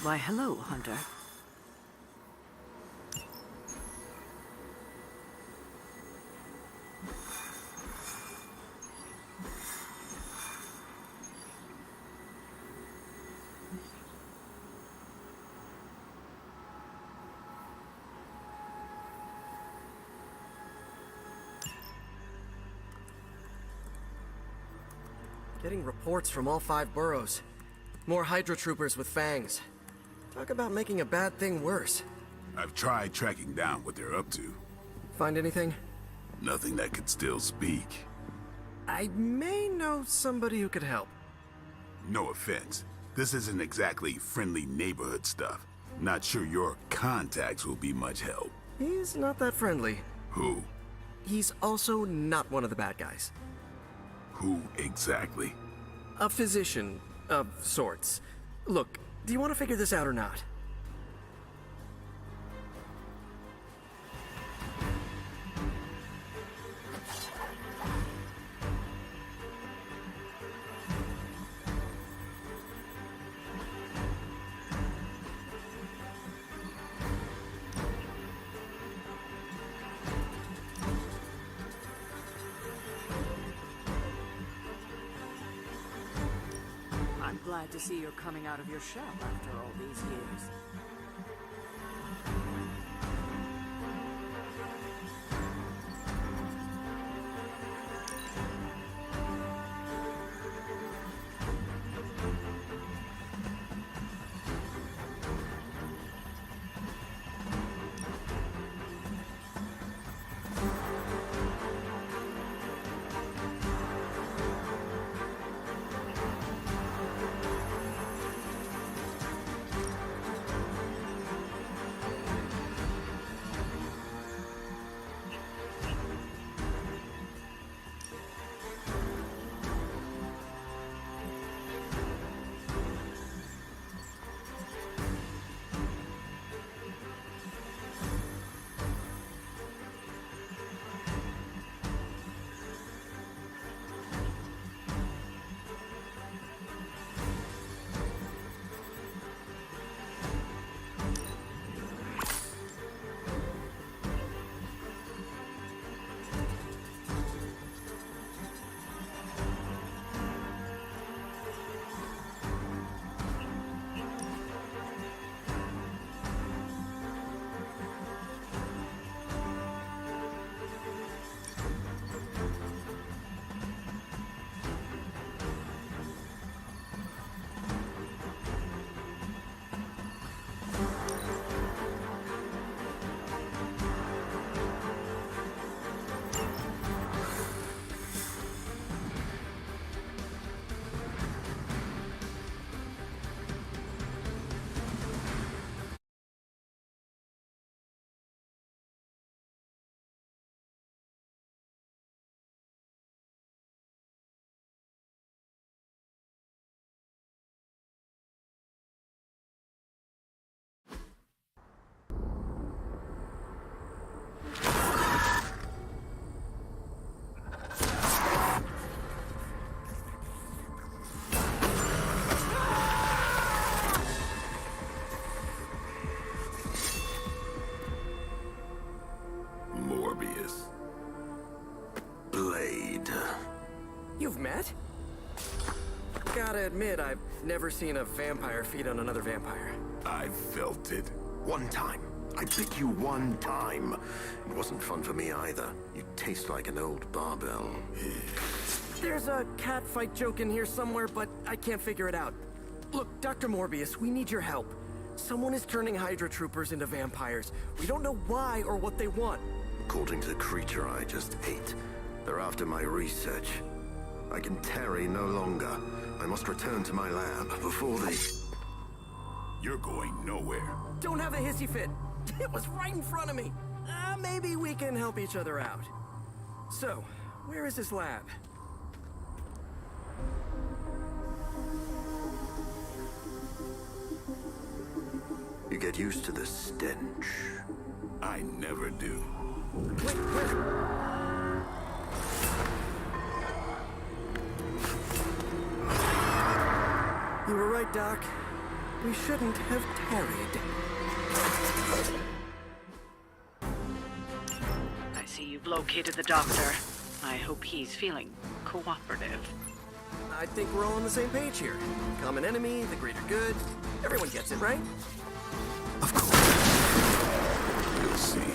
Why, hello, Hunter. Getting reports from all 5 boroughs. More Hydra troopers with fangs. Talk about making a bad thing worse. I've tried tracking down what they're up to. Find anything? Nothing that could still speak. I may know somebody who could help. No offense. This isn't exactly friendly neighborhood stuff. Not sure your contacts will be much help. He's not that friendly. Who? He's also not one of the bad guys. Who exactly? A physician of sorts. Look, do you want to figure this out or not? I'm glad to see you're coming out of your shell after all these years. Morbius. Blade. You've met? Gotta admit, I've never seen a vampire feed on another vampire. I felt it. One time. I bit you one time. It wasn't fun for me either. You taste like an old barbell. There's a cat fight joke in here somewhere, but I can't figure it out. Look, Dr. Morbius, we need your help. Someone is turning Hydra troopers into vampires. We don't know why or what they want. According to the creature I just ate, they're after my research. I can tarry no longer. I must return to my lab before they... You're going nowhere. Don't have a hissy fit. It was right in front of me. Maybe we can help each other out. So, where is this lab? You get used to the stench. I never do. Wait, where? You were right, Doc. We shouldn't have tarried. I see you've located the doctor. I hope he's feeling cooperative. I think we're all on the same page here. Common enemy, the greater good. Everyone gets it, right? Of course. We'll see.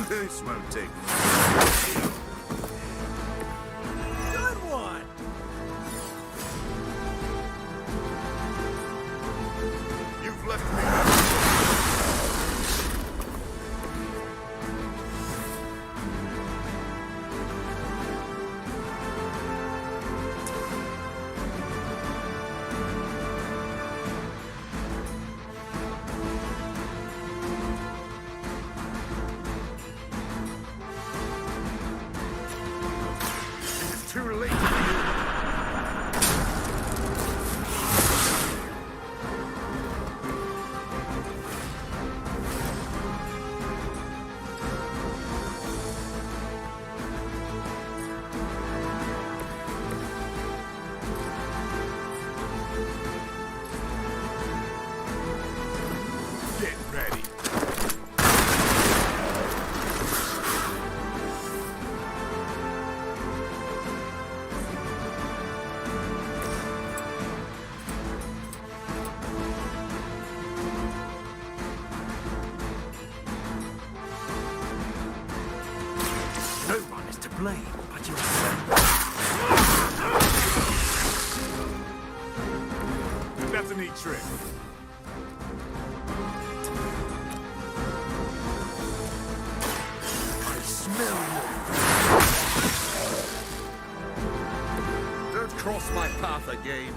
This won't take long. Good one! You've left me. Too late. Get ready. No one is to blame but yourself. That's a neat trick. I smell you. Don't cross my path again.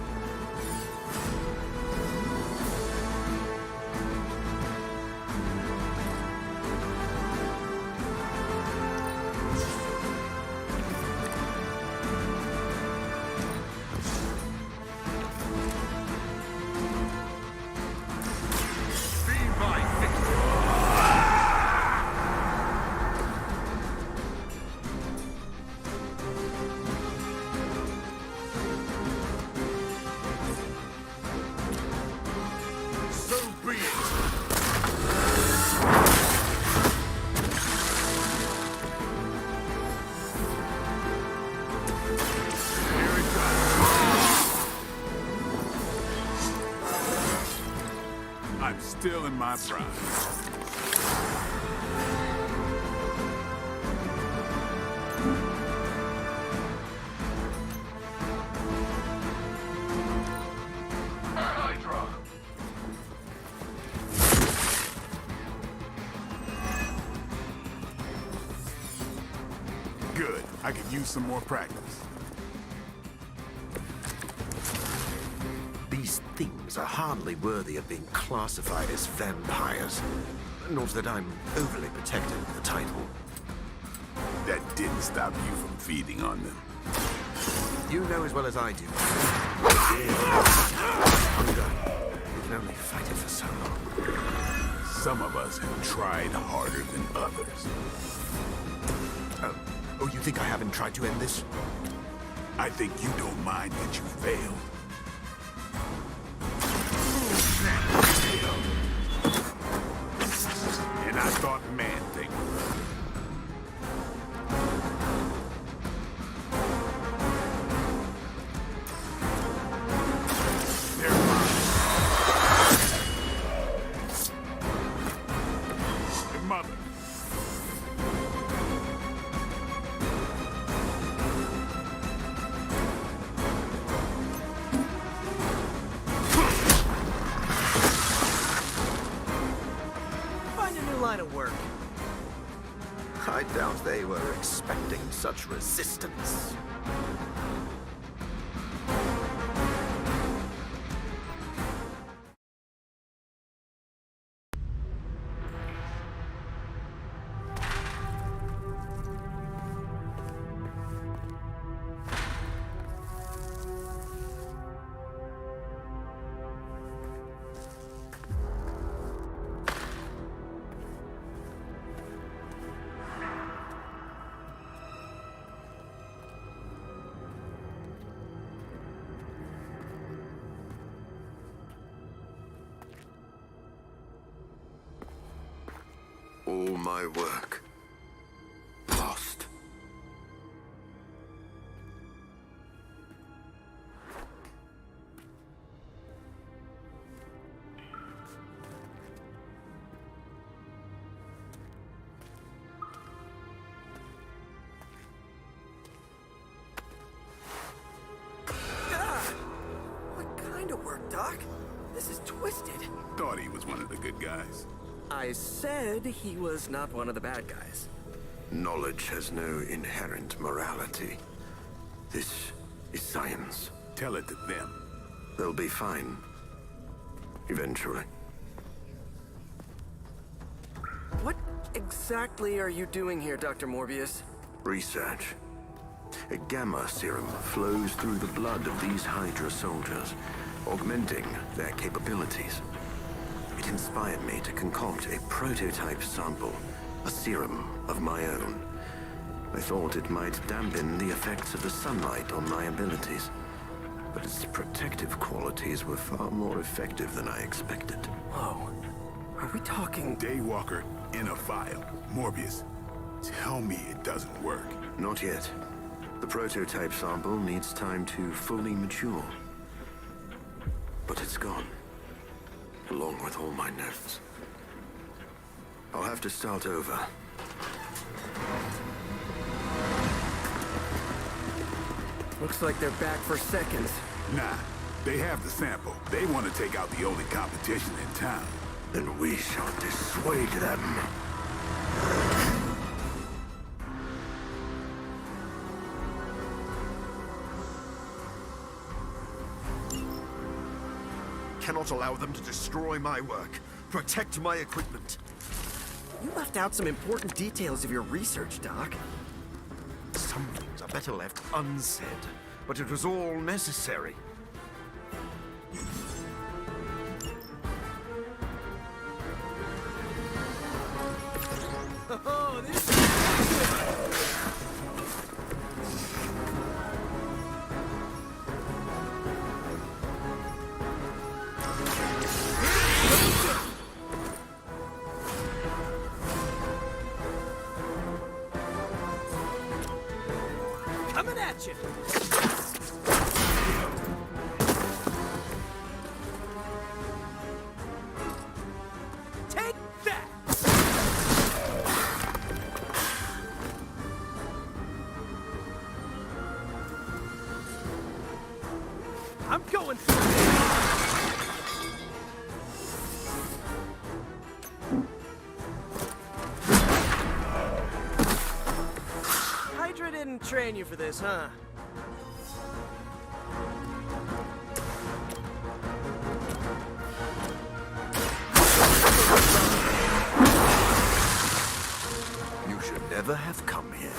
Be my victim. So be it. Here it comes. I'm still in my prime. Good. I could use some more practice. These things are hardly worthy of being classified as vampires. Not that I'm overly protective of the title. That didn't stop you from feeding on them. You know as well as I do. Hunger. You can only fight it for so long. Some of us have tried harder than others. Oh, you think I haven't tried to end this? I think you don't mind that you failed. And I thought man-thing. Never mind. Your mother. Find a new line of work. I doubt they were expecting such resistance. All my work. Lost. What kind of work, Doc? This is twisted. Thought he was one of the good guys. I said he was not one of the bad guys. Knowledge has no inherent morality. This is science. Tell it to them. They'll be fine. Eventually. What exactly are you doing here, Dr. Morbius? Research. A gamma serum flows through the blood of these Hydra soldiers, augmenting their capabilities. It inspired me to concoct a prototype sample, a serum of my own. I thought it might dampen the effects of the sunlight on my abilities, but its protective qualities were far more effective than I expected. Whoa. Are we talking... Daywalker in a vial. Morbius, tell me it doesn't work. Not yet. The prototype sample needs time to fully mature. But it's gone, along with all my notes. I'll have to start over. Looks like they're back for seconds. Nah, they have the sample. They want to take out the only competition in town. Then we shall dissuade them. Cannot allow them to destroy my work. Protect my equipment. You left out some important details of your research, Doc. Some things are better left unsaid, but it was all necessary. Oh, this coming at you. Take that. I'm going for Hydra didn't train you for this, huh? You should never have come here.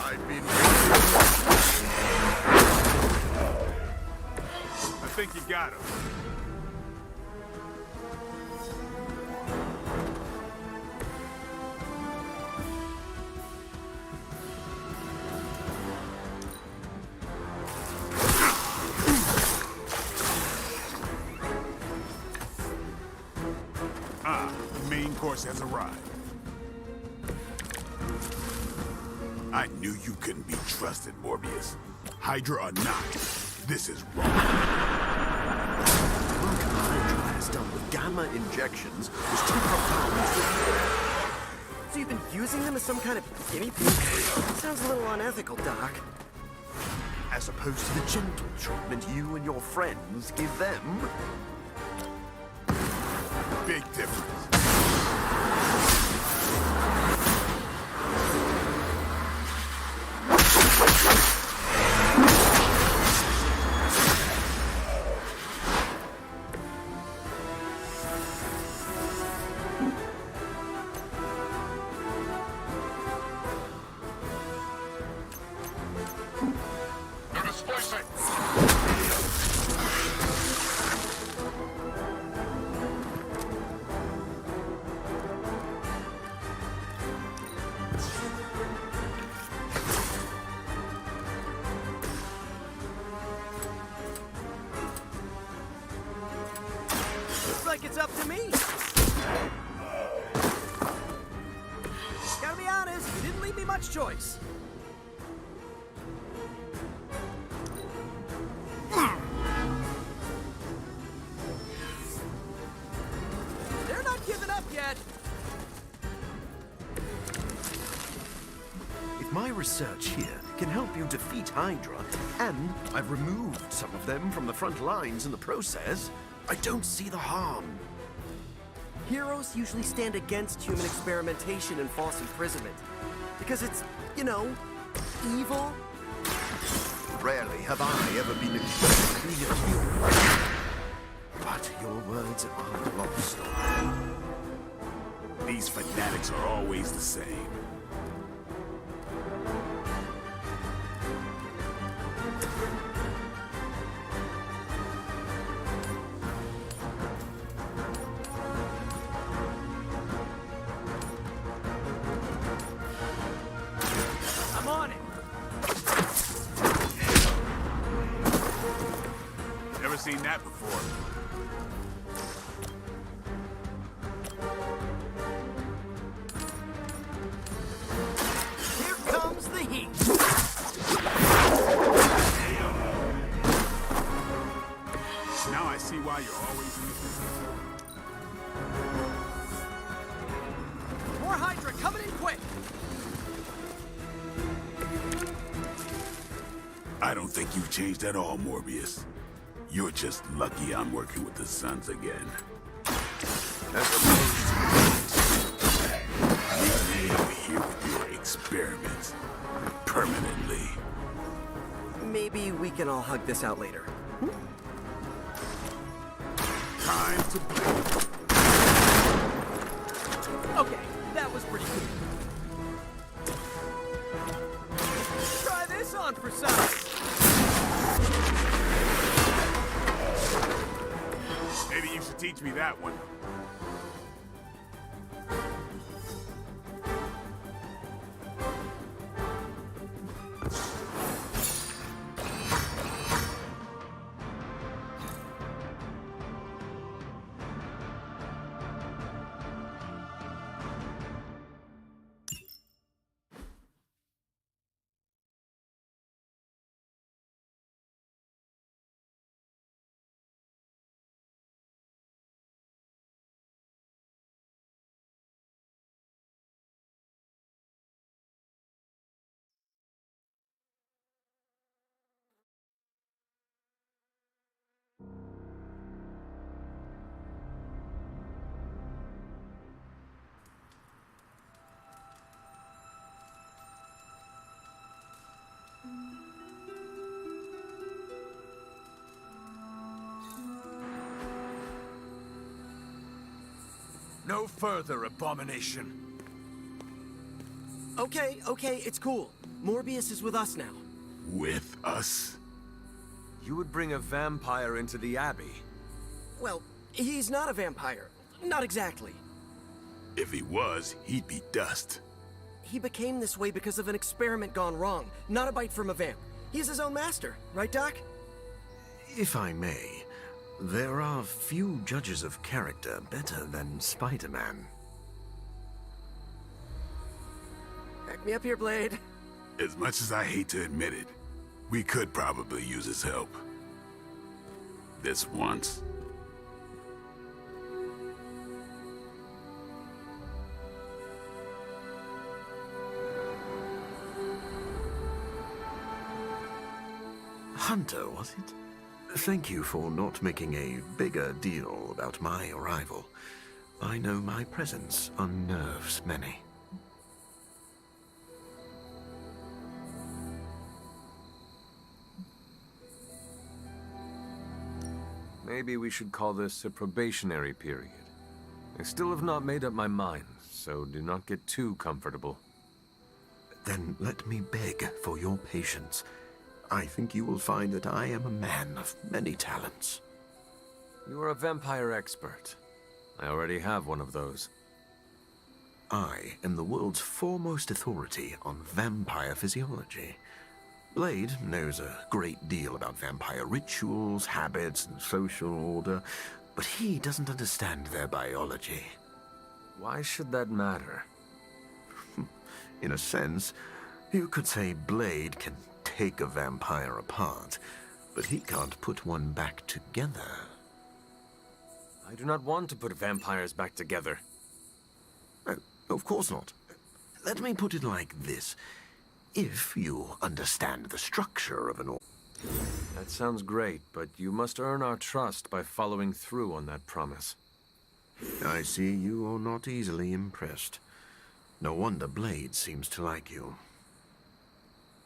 I've been... I think you got him. The main course has arrived. I knew you couldn't be trusted, Morbius. Hydra or not, this is wrong. What Hydra has done with gamma injections was too profound. So you've been using them as some kind of guinea pig? Sounds a little unethical, Doc. As opposed to the gentle treatment you and your friends give them. Big difference. They're displacing! like it's up to me. Gotta be honest, you didn't leave me much choice. They're not giving up yet. If my research here can help you defeat Hydra, and I've removed some of them from the front lines in the process, I don't see the harm. Heroes usually stand against human experimentation and false imprisonment. Because it's, you know, evil. Rarely have I ever been accused. But your words are lost. These fanatics are always the same. I'm on it. Never seen that before. Here comes the heat. Now I see why you're always in the... More Hydra coming in quick. I don't think you've changed at all, Morbius. You're just lucky I'm working with the Sons again. As opposed You stay over here with your experiments. Permanently. Maybe we can all hug this out later. Time to play. Okay, that was pretty cool. Try this on for size. Maybe you should teach me that one. no further abomination. Okay, it's cool. Morbius is with us now. With us? You would bring a vampire into the Abbey? Well, he's not a vampire. Not exactly. If he was, he'd be dust. He became this way because of an experiment gone wrong, not a bite from a vamp. He's his own master, right, Doc? If I may, there are few judges of character better than Spider-Man. Back me up here, Blade. As much as I hate to admit it, we could probably use his help. This once. Hunter, was it? Thank you for not making a bigger deal about my arrival. I know my presence unnerves many. Maybe we should call this a probationary period. I still have not made up my mind, so do not get too comfortable. Then let me beg for your patience. I think you will find that I am a man of many talents. You are a vampire expert. I already have one of those. I am the world's foremost authority on vampire physiology. Blade knows a great deal about vampire rituals, habits, and social order, but he doesn't understand their biology. Why should that matter? In a sense, you could say Blade can take a vampire apart, but he can't put one back together. I do not want to put vampires back together. Of course not. Let me put it like this. If you understand the structure of an That sounds great, but you must earn our trust by following through on that promise. I see you are not easily impressed. No wonder Blade seems to like you.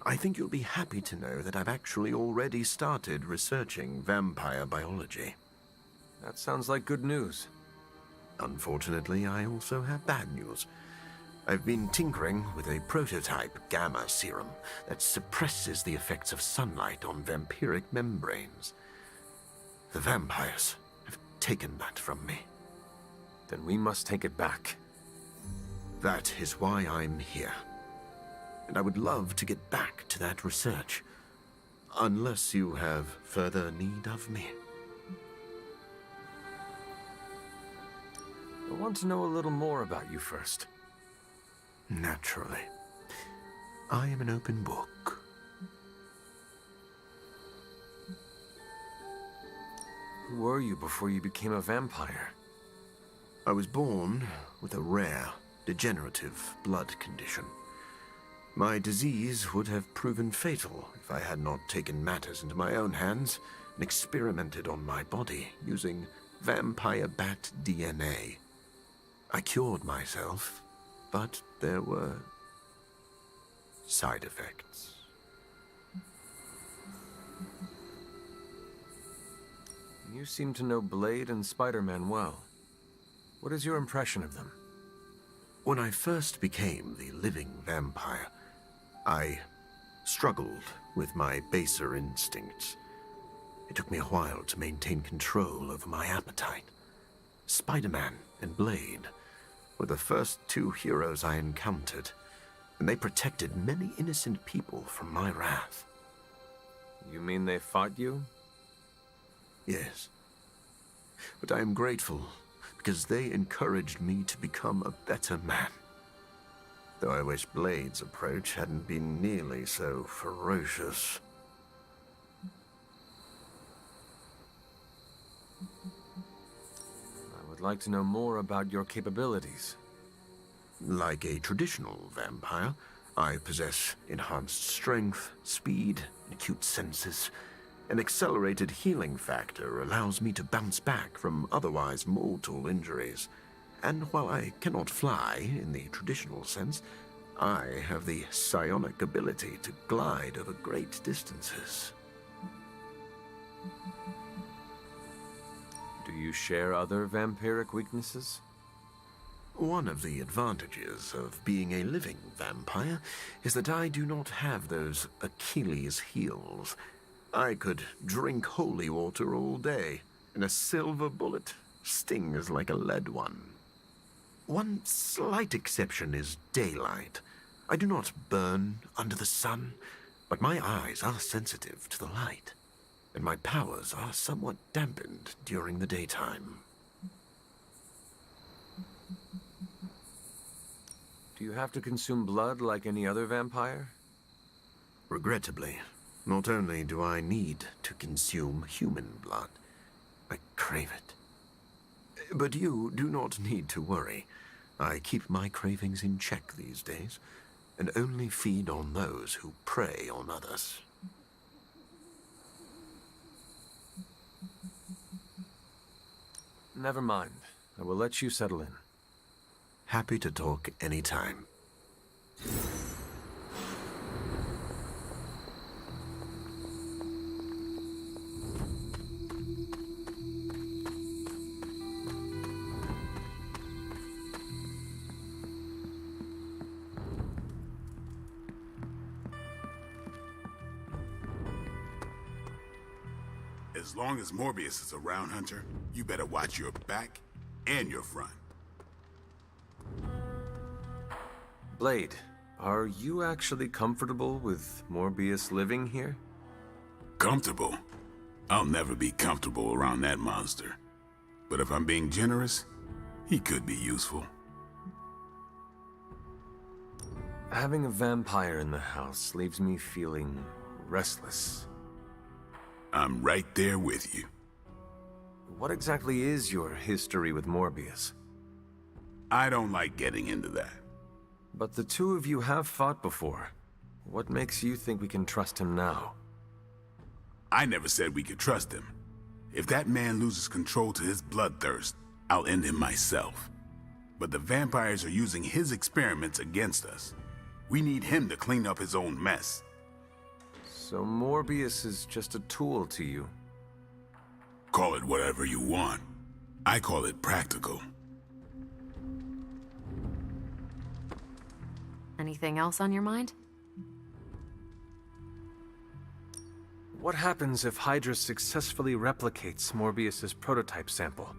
I think you'll be happy to know that I've actually already started researching vampire biology. That sounds like good news. Unfortunately, I also have bad news. I've been tinkering with a prototype gamma serum that suppresses the effects of sunlight on vampiric membranes. The vampires have taken that from me. Then we must take it back. That is why I'm here. And I would love to get back to that research. Unless you have further need of me. I want to know a little more about you first. Naturally. I am an open book. Who were you before you became a vampire? I was born with a rare, degenerative blood condition. My disease would have proven fatal if I had not taken matters into my own hands and experimented on my body using vampire bat DNA. I cured myself, but there were side effects. You seem to know Blade and Spider-Man well. What is your impression of them? When I first became the living vampire, I struggled with my baser instincts. It took me a while to maintain control over my appetite. Spider-Man and Blade were the first two heroes I encountered, and they protected many innocent people from my wrath. You mean they fought you? Yes. But I am grateful because they encouraged me to become a better man. Though I wish Blade's approach hadn't been nearly so ferocious. I would like to know more about your capabilities. Like a traditional vampire, I possess enhanced strength, speed, and acute senses. An accelerated healing factor allows me to bounce back from otherwise mortal injuries. And while I cannot fly in the traditional sense, I have the psionic ability to glide over great distances. Do you share other vampiric weaknesses? One of the advantages of being a living vampire is that I do not have those Achilles heels. I could drink holy water all day, and a silver bullet stings like a lead one. One slight exception is daylight. I do not burn under the sun, but my eyes are sensitive to the light, and my powers are somewhat dampened during the daytime. Do you have to consume blood like any other vampire? Regrettably, not only do I need to consume human blood, I crave it. But you do not need to worry. I keep my cravings in check these days, and only feed on those who prey on others. Never mind. I will let you settle in. Happy to talk anytime. As long as Morbius is around, Hunter, you better watch your back and your front. Blade, are you actually comfortable with Morbius living here? Comfortable? I'll never be comfortable around that monster. but if I'm being generous, he could be useful. Having a vampire in the house leaves me feeling restless. I'm right there with you. What exactly is your history with Morbius? I don't like getting into that. But the two of you have fought before. What makes you think we can trust him now? I never said we could trust him. If that man loses control to his bloodthirst, I'll end him myself. But the vampires are using his experiments against us. We need him to clean up his own mess. So Morbius is just a tool to you? Call it whatever you want. I call it practical. Anything else on your mind? What happens if Hydra successfully replicates Morbius's prototype sample?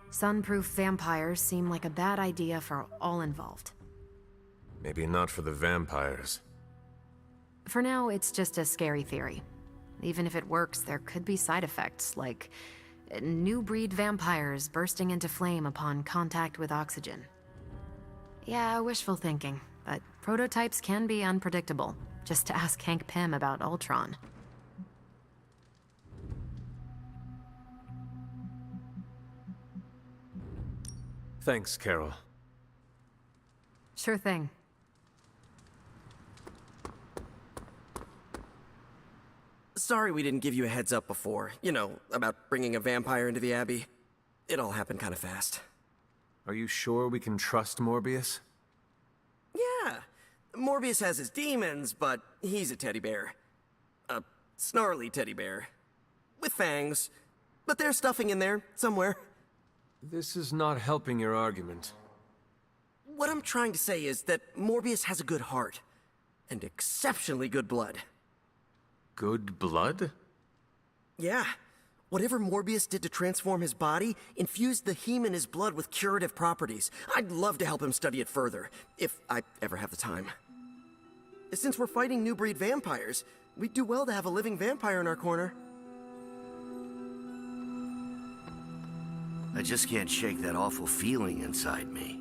Sunproof vampires seem like a bad idea for all involved. Maybe not for the vampires. For now, it's just a scary theory. Even if it works, there could be side effects, like new breed vampires bursting into flame upon contact with oxygen. Yeah, wishful thinking, but prototypes can be unpredictable. Just to ask Hank Pym about Ultron. Thanks, Carol. Sure thing. Sorry we didn't give you a heads up before. You know, about bringing a vampire into the Abbey. It all happened kind of fast. Are you sure we can trust Morbius? Yeah. Morbius has his demons, but he's a teddy bear. A snarly teddy bear. With fangs. But there's stuffing in there, somewhere. This is not helping your argument. What I'm trying to say is that Morbius has a good heart. And exceptionally good blood. Good blood? Yeah. Whatever Morbius did to transform his body infused the heme in his blood with curative properties. I'd love to help him study it further, if I ever have the time. Since we're fighting new breed vampires, we'd do well to have a living vampire in our corner. I just can't shake that awful feeling inside me.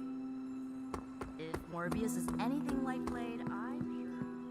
If Morbius is anything like Blade, I'm sure.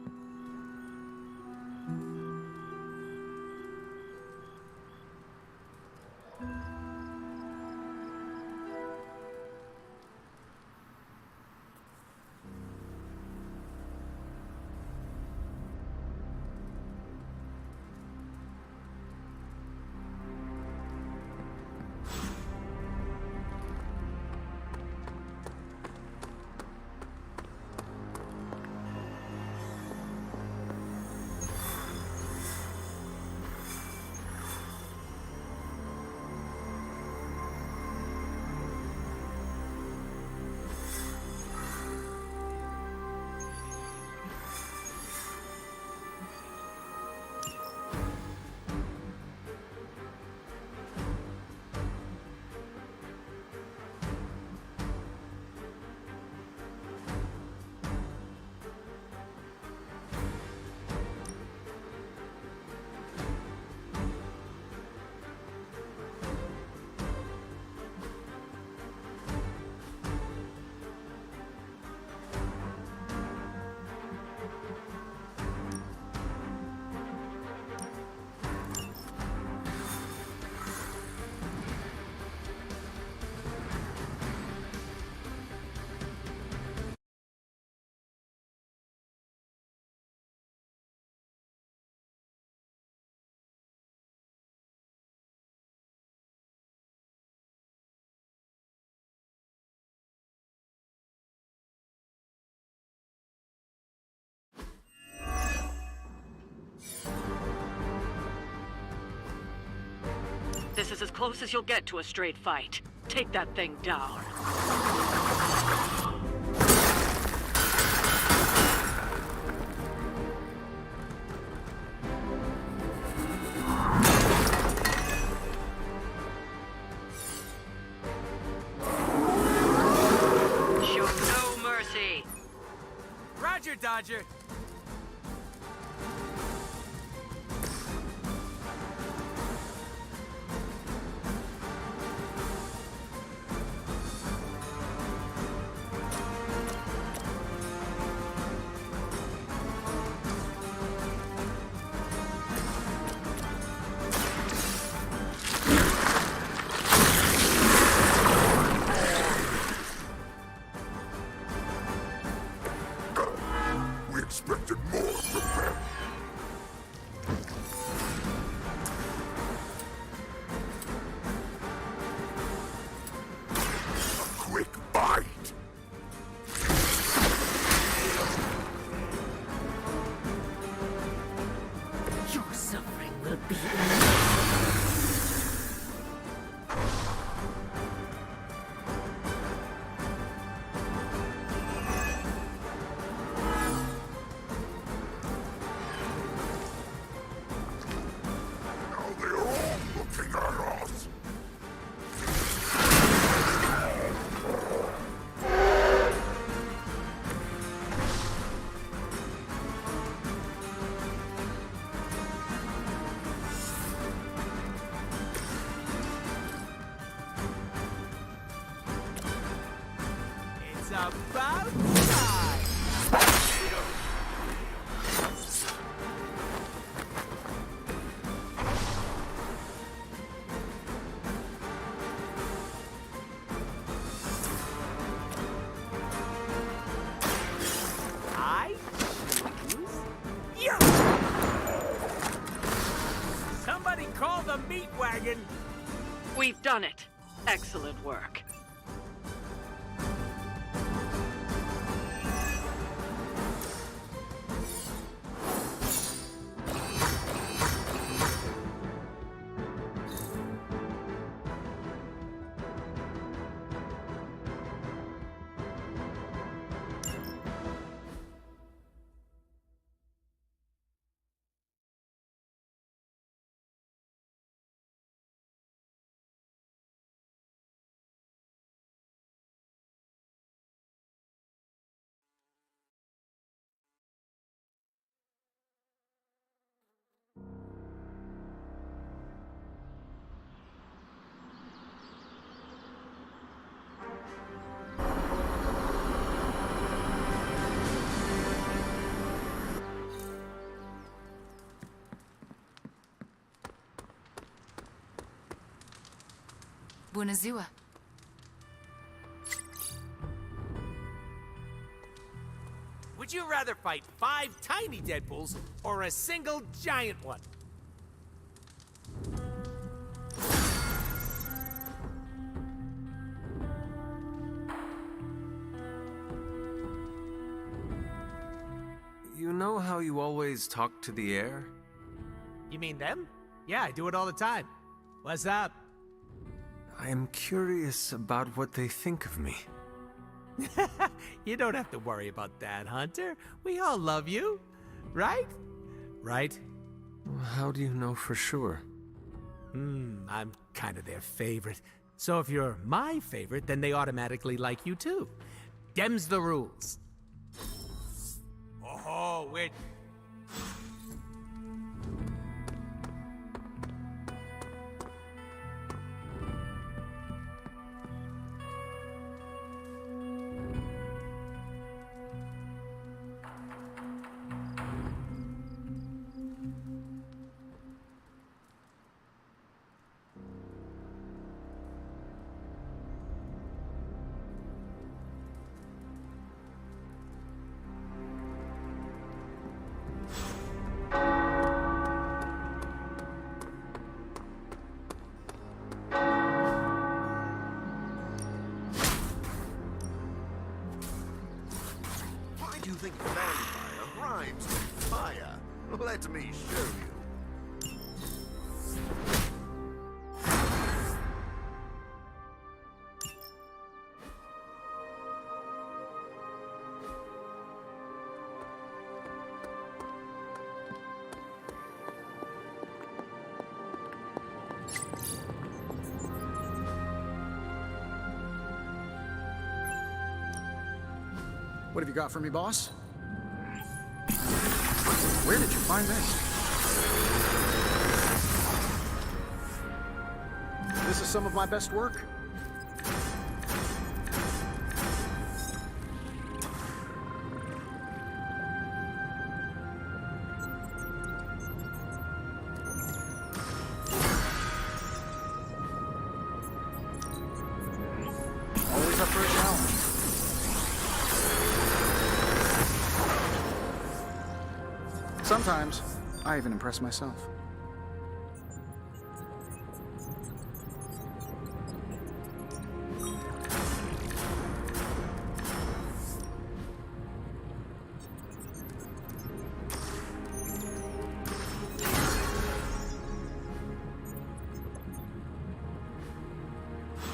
This is as close as you'll get to a straight fight. Take that thing down. Show no mercy. Roger, Dodger. about time! I choose you! Somebody call the meat wagon! We've done it. Excellent work. Bună ziua! Would you rather fight 5 tiny Deadpools or a single giant one? You know how you always talk to the air? You mean them? Yeah, I do it all the time. What's up? I am curious about what they think of me. You don't have to worry about that, Hunter. We all love you. Right? Right? How do you know for sure? I'm kind of their favorite. So if you're my favorite, then they automatically like you too. Dem's the rules. Oh, we're... Why do you think vampire rhymes with fire? Let me show you. What have you got for me, boss? Where did you find this? This is some of my best work. Always up for a challenge. Sometimes, I even impress myself.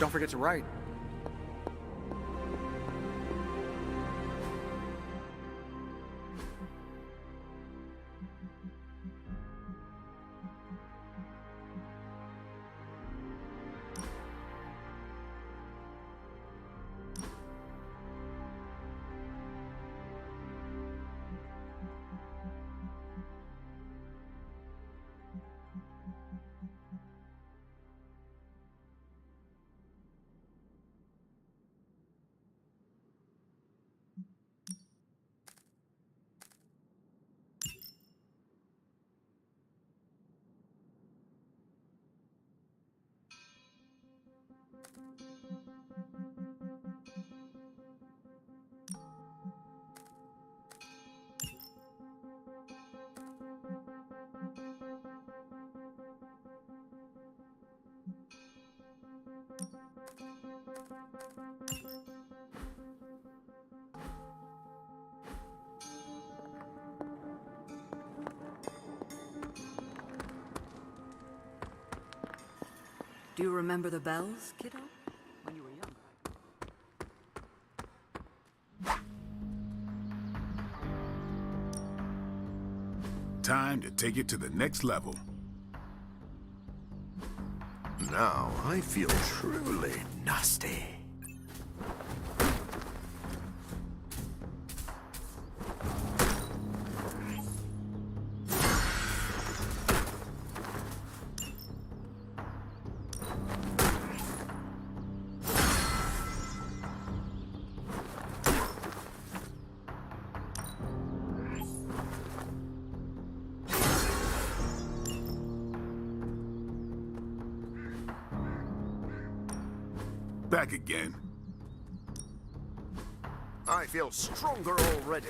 Don't forget to write. Do you remember the bells, kiddo? When you were younger. Time to take it to the next level. Now I feel truly nasty. Back again. I feel stronger already.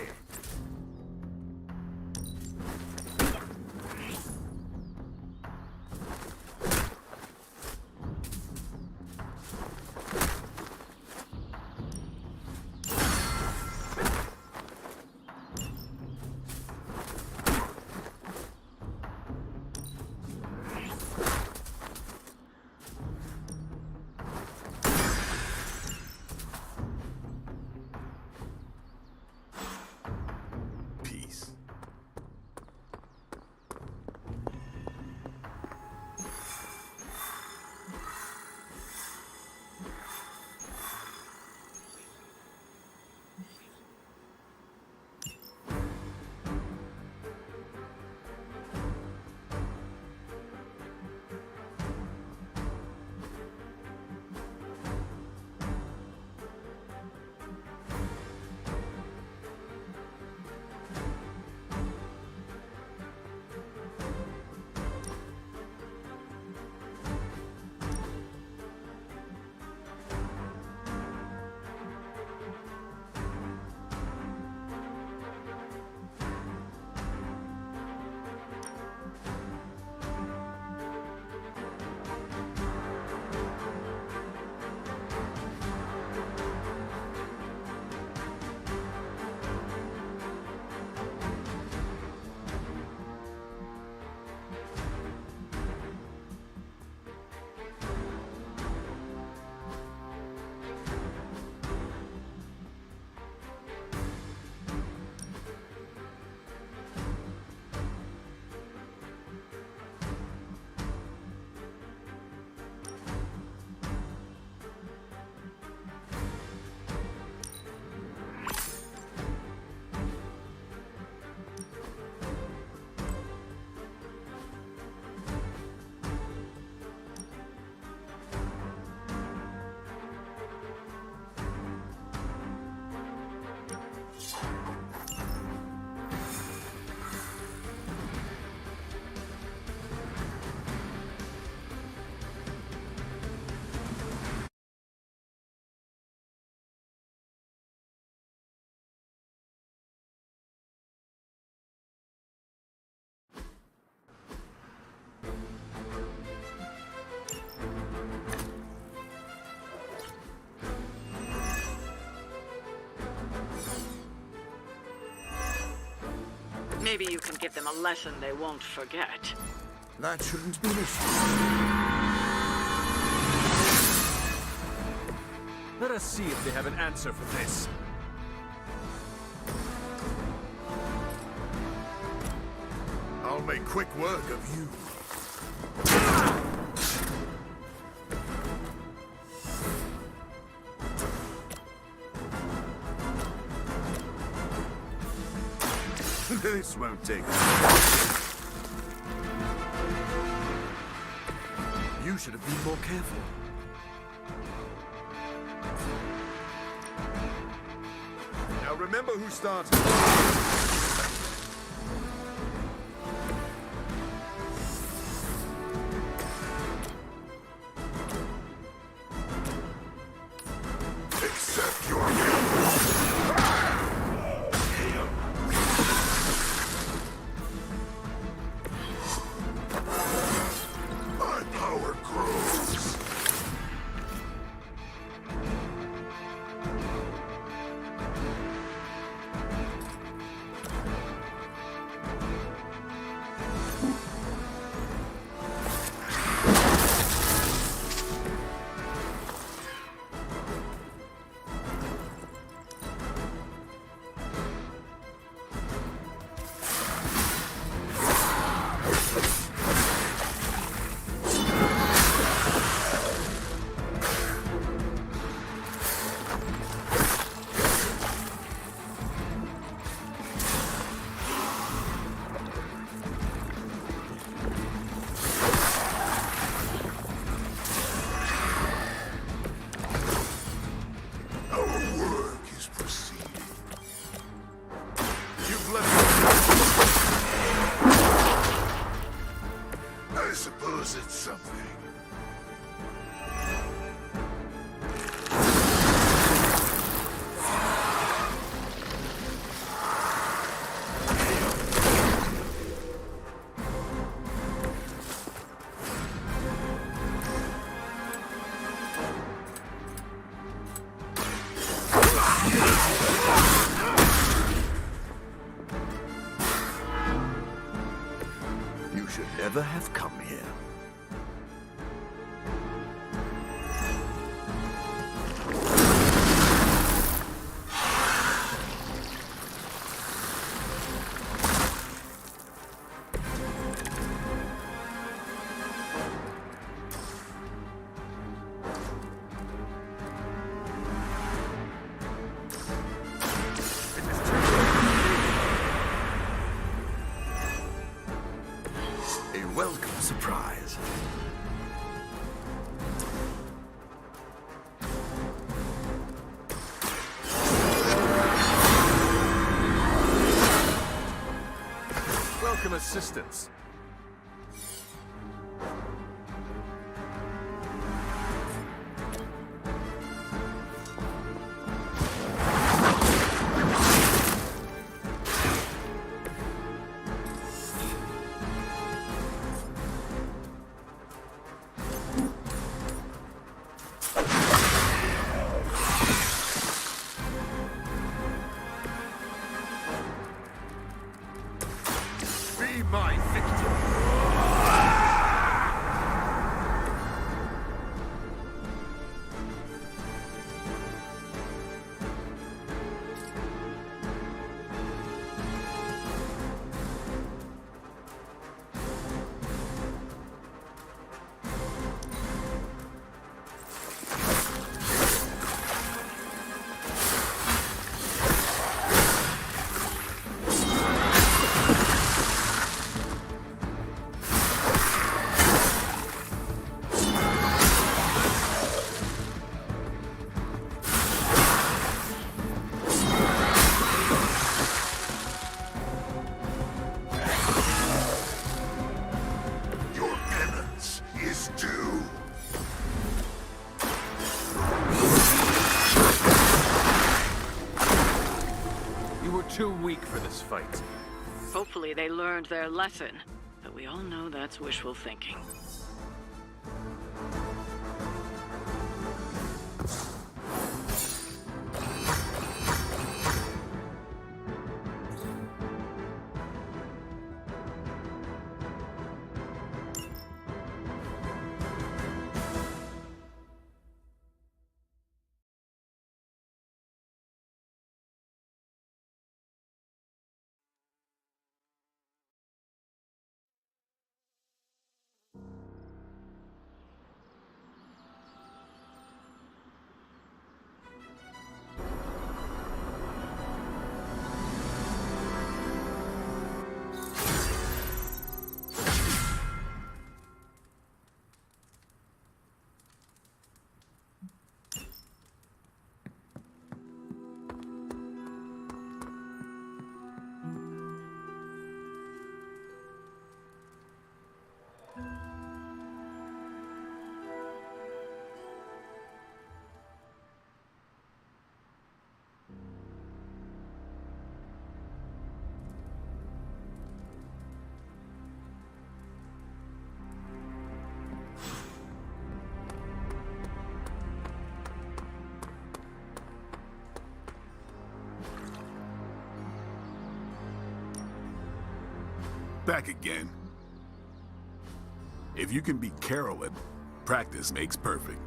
Maybe you can give them a lesson they won't forget. That shouldn't be an issue. Let us see if they have an answer for this. I'll make quick work of you. This won't take long. You should have been more careful. Now remember who started. something. You should never have come here. A welcome surprise. Welcome assistance. Be my victim. Your penance is due. You were too weak for this fight. Hopefully they learned their lesson, but we all know that's wishful thinking. Back again. If you can beat Carolyn, practice makes perfect.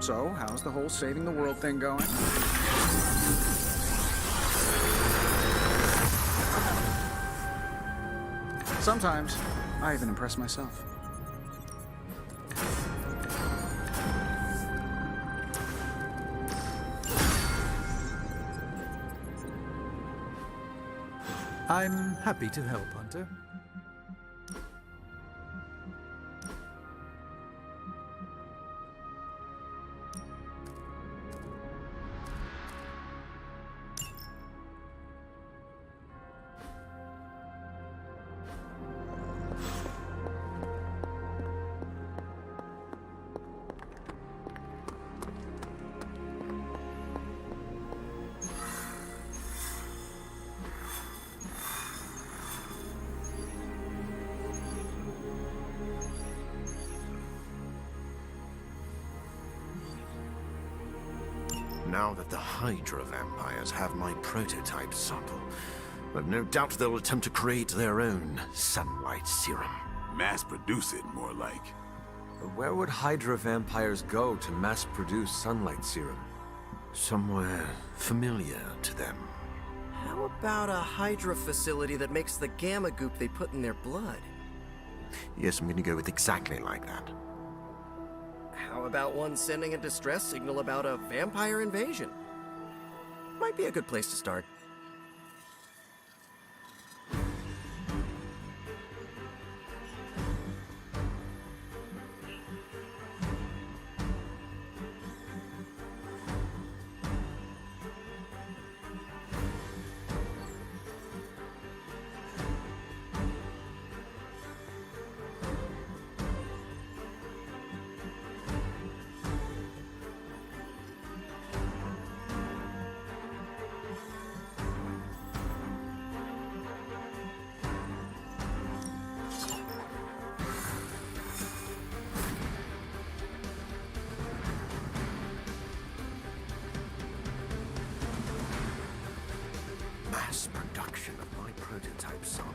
So, how's the whole saving the world thing going? Sometimes, I even impress myself. I'm happy to help, Hunter. Now that the Hydra vampires have my prototype sample, I've no doubt they'll attempt to create their own sunlight serum. Mass produce it, more like. But where would Hydra vampires go to mass-produce sunlight serum? Somewhere familiar to them. How about a Hydra facility that makes the gamma goop they put in their blood? Yes, I'm gonna go with exactly like that. How about one sending a distress signal about a vampire invasion? Might be a good place to start. Mass production of my prototype sample.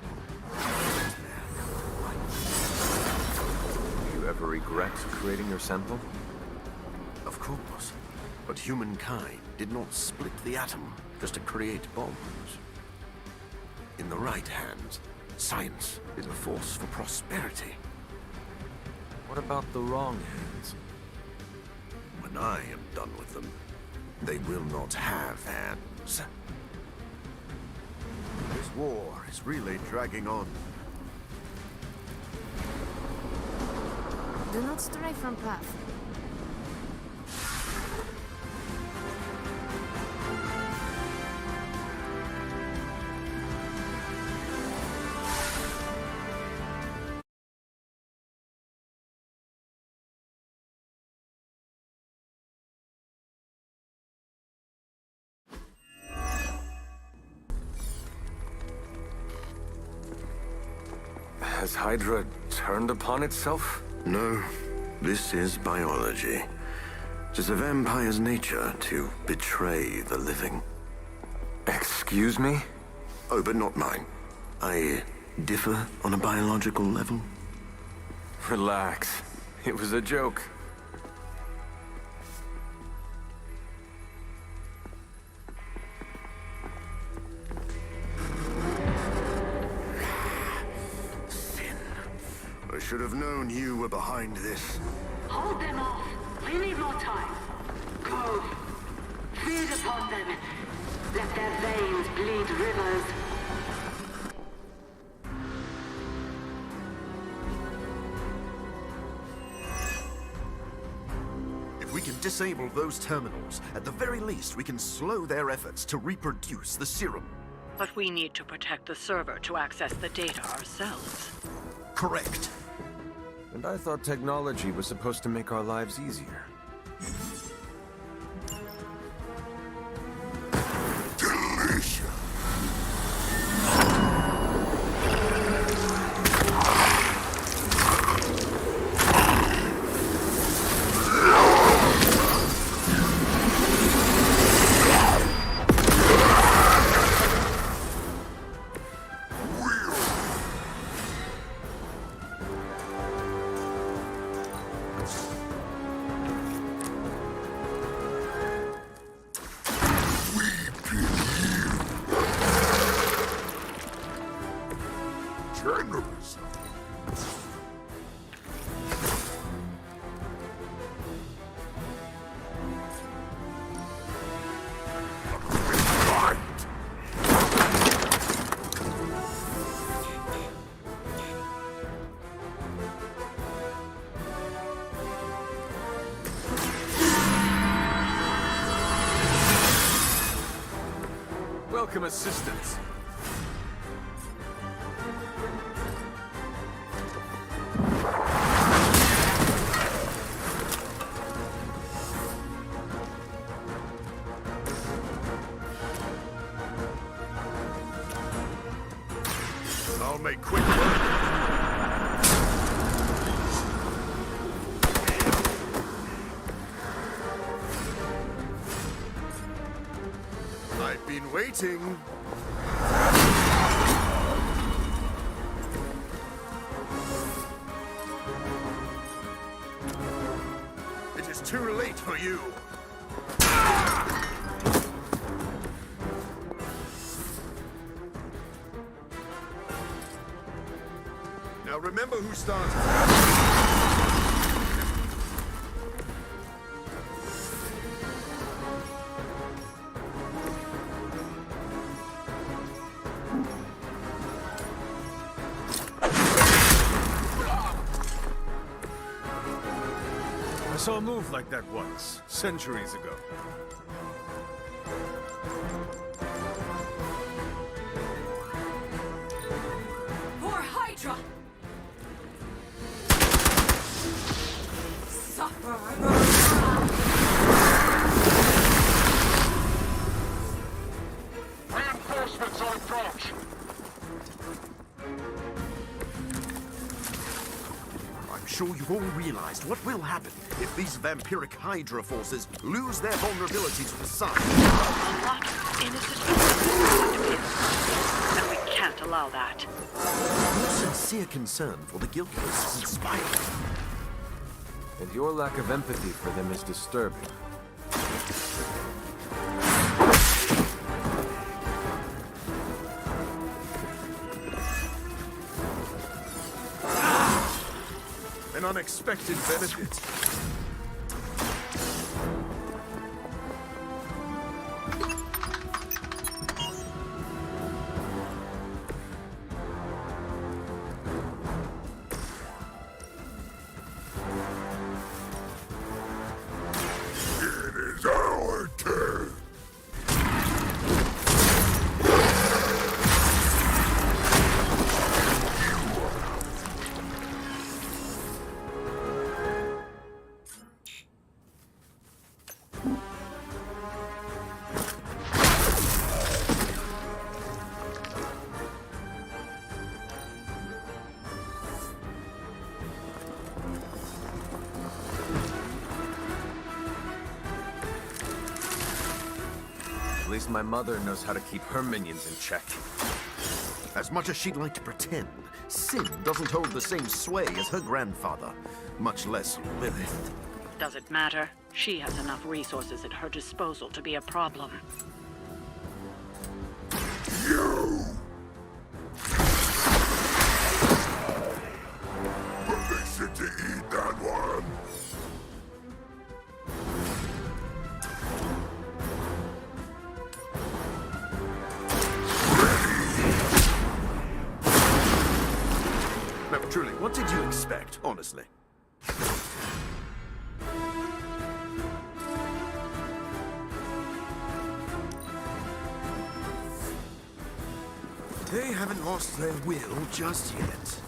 Do you ever regret creating your sample? Of course. But humankind did not split the atom just to create bombs. In the right hands, science is a force for prosperity. What about the wrong hands? When I am done with them, they will not have hands. This war is really dragging on. Do not stray from path. Has Hydra turned upon itself? No, this is biology. It is a vampire's nature to betray the living. Excuse me? Oh, but not mine. I differ on a biological level. Relax. It was a joke. I should have known you were behind this. Hold them off. We need more time. Go. Feed upon them. Let their veins bleed rivers. If we can disable those terminals, at the very least we can slow their efforts to reproduce the serum. But we need to protect the server to access the data ourselves. Correct. And I thought technology was supposed to make our lives easier. Delicious. Generous. Right. welcome assistance. I'll make quick work. I've been waiting. It is too late for you. Now remember who started. I saw a move like that once, centuries ago. For Hydra! Suffer! Reinforcements on approach. I'm sure you've all realized what will happen if these vampiric Hydra forces lose their vulnerability to the sun. A lot of innocent people, and we can't allow that. Your sincere concern for the guiltless is inspiring. And your lack of empathy for them is disturbing. An unexpected benefit. It is our turn. At least my mother knows how to keep her minions in check. As much as she'd like to pretend, Sin doesn't hold the same sway as her grandfather, much less Lilith. Does it matter? She has enough resources at her disposal to be a problem. You! Permission to eat that one? Now, truly, what did you expect, honestly? They haven't lost their will just yet.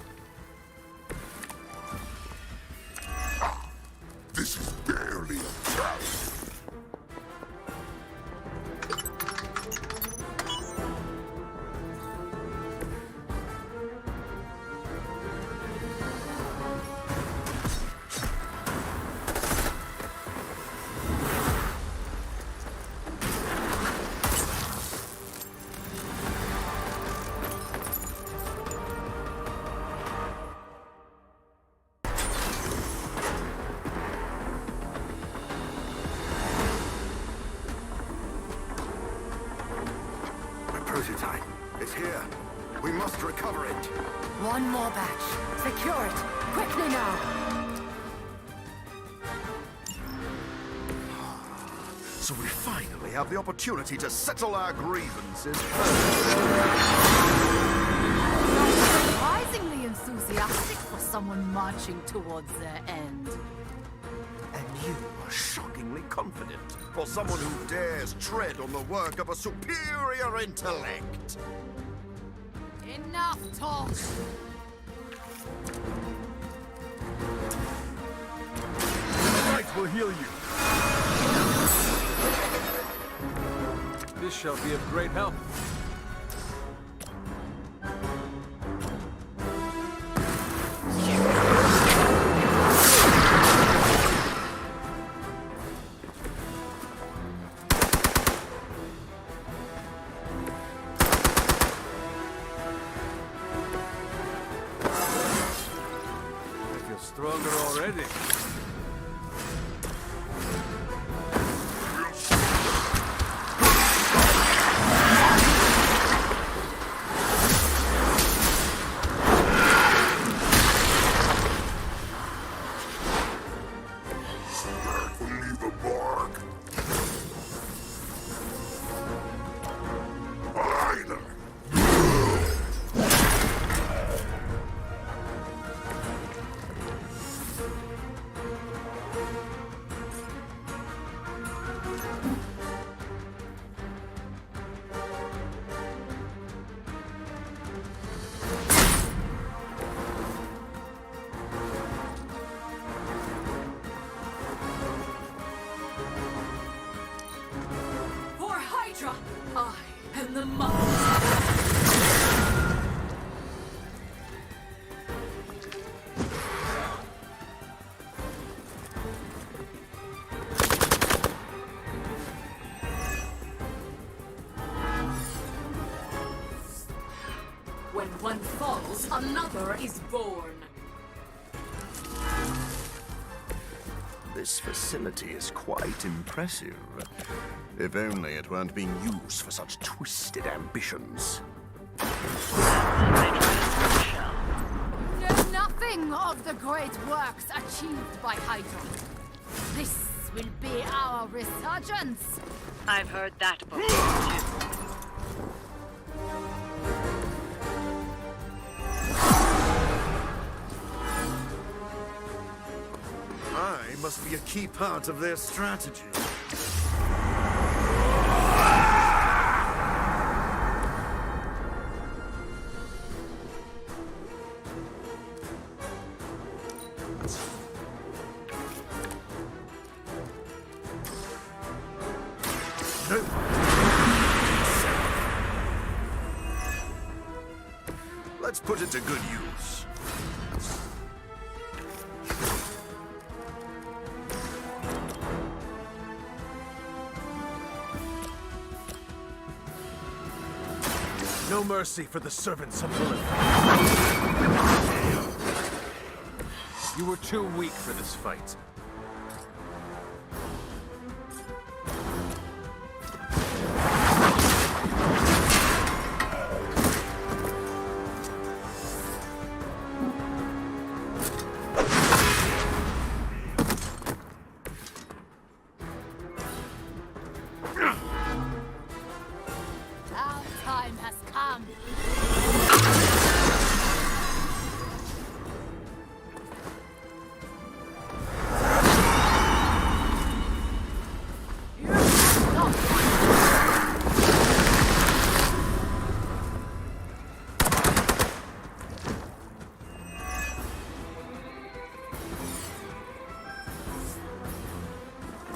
This is barely a challenge. Prototype. It's here. We must recover it. One more batch. Secure it. Quickly now. So we finally have the opportunity to settle our grievances. Surprisingly enthusiastic for someone marching towards their end. And you are shockingly confident. For someone who dares tread on the work of a superior intellect. Enough talk! The knight will heal you. This shall be of great help. Stronger already. Leave a mark. Fine. For Hydra, I am the mother. When one falls, another is born. This facility is quite impressive. If only it weren't being used for such twisted ambitions. Know nothing of the great works achieved by Hydra. This will be our resurgence. I've heard that before, too. I must be a key part of their strategy. No. Let's put it to good use. No mercy for the servants of Lilith. You were too weak for this fight. Our time has come.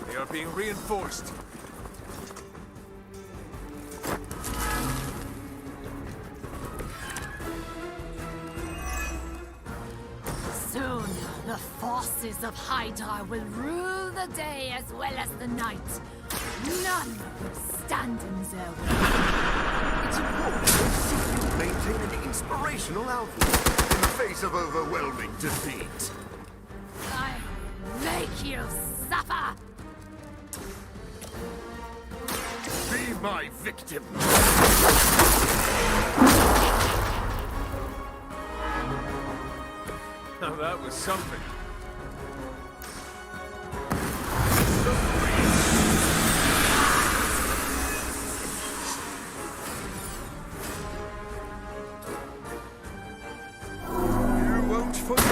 They are being reinforced. Soon, the forces of Hydra will rule the day as well as the night. None will stand in their way. It's important to maintain an inspirational outlook in the face of overwhelming defeat. I make you suffer! Be my victim. Now that was something. You won't forget.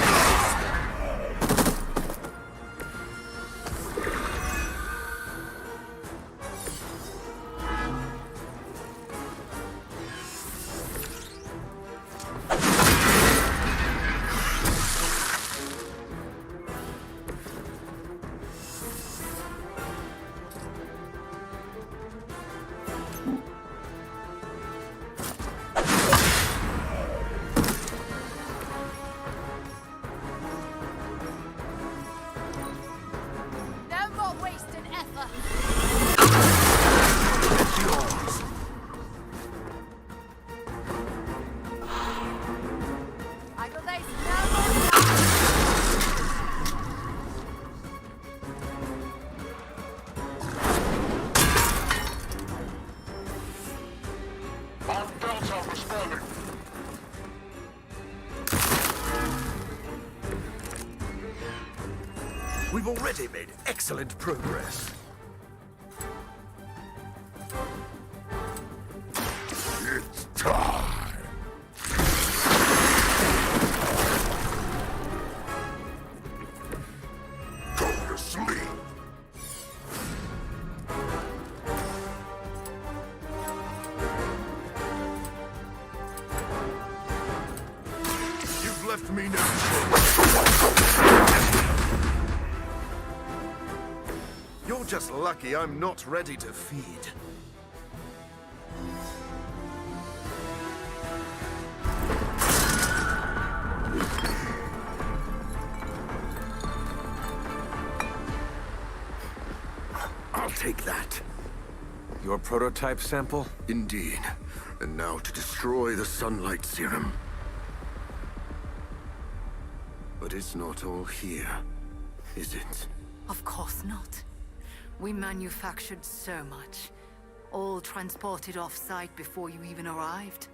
We've already made excellent progress. It's time. Go to sleep. You've left me no choice. You're just lucky I'm not ready to feed. I'll take that. Your prototype sample? Indeed. And now to destroy the sunlight serum. But it's not all here, is it? Of course not. We manufactured so much. All transported off-site before you even arrived.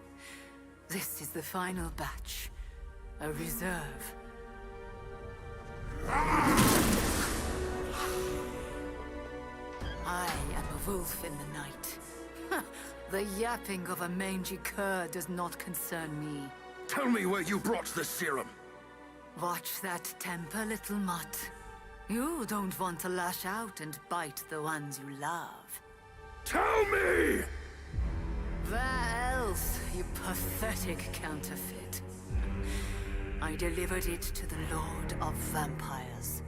This is the final batch. A reserve. I am a wolf in the night. The yapping of a mangy cur does not concern me. Tell me where you brought the serum. Watch that temper, little mutt. You don't want to lash out and bite the ones you love. Tell me! Where else, you pathetic counterfeit? I delivered it to the Lord of Vampires.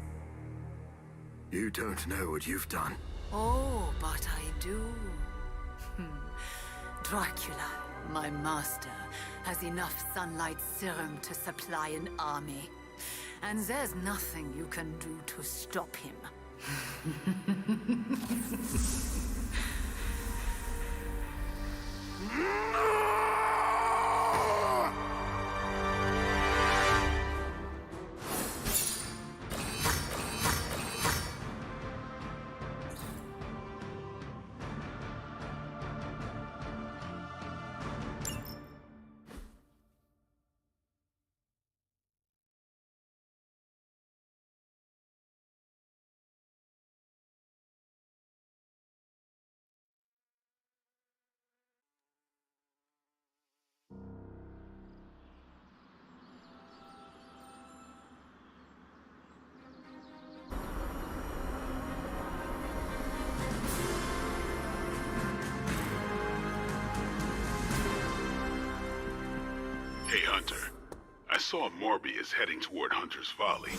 You don't know what you've done. Oh, but I do. Dracula, my master, has enough sunlight serum to supply an army. And there's nothing you can do to stop him. Hey, Hunter. I saw Morbius heading toward Hunter's Folly.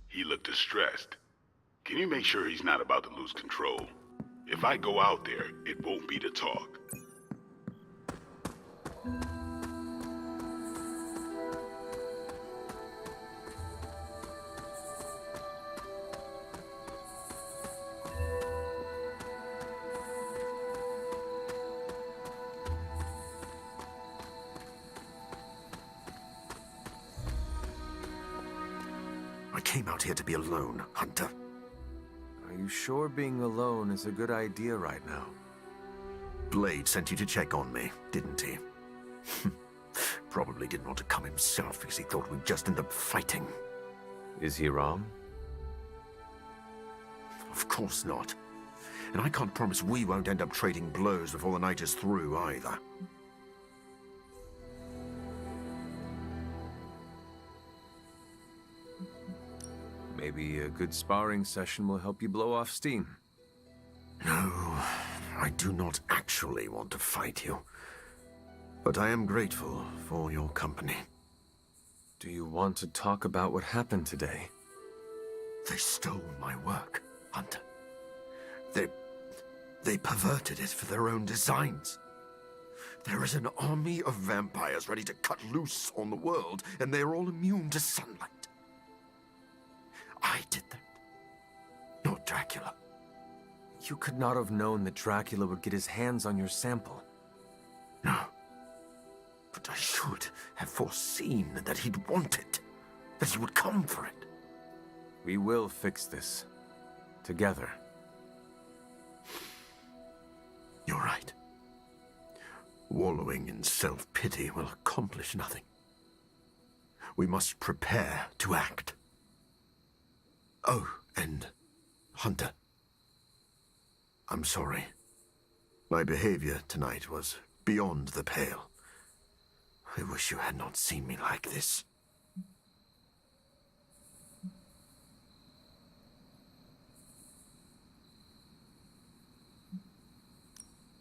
He looked distressed. Can you make sure he's not about to lose control? If I go out there, it won't be to talk. I came out here to be alone, Hunter. Are you sure being alone is a good idea right now? Blade sent you to check on me, didn't he? Probably didn't want to come himself because he thought we'd just end up fighting. Is he wrong? Of course not. And I can't promise we won't end up trading blows before the night is through, either. Maybe a good sparring session will help you blow off steam. No, I do not actually want to fight you. But I am grateful for your company. Do you want to talk about what happened today? They stole my work, Hunter. They perverted it for their own designs. There is an army of vampires ready to cut loose on the world, and they are all immune to sunlight. I did that, not Dracula. You could not have known that Dracula would get his hands on your sample. No. But I should have foreseen that he'd want it, that he would come for it. We will fix this. Together. You're right. Wallowing in self-pity will accomplish nothing. We must prepare to act. Oh, And Hunter, I'm sorry. My behavior tonight was beyond the pale. I wish you had not seen me like this.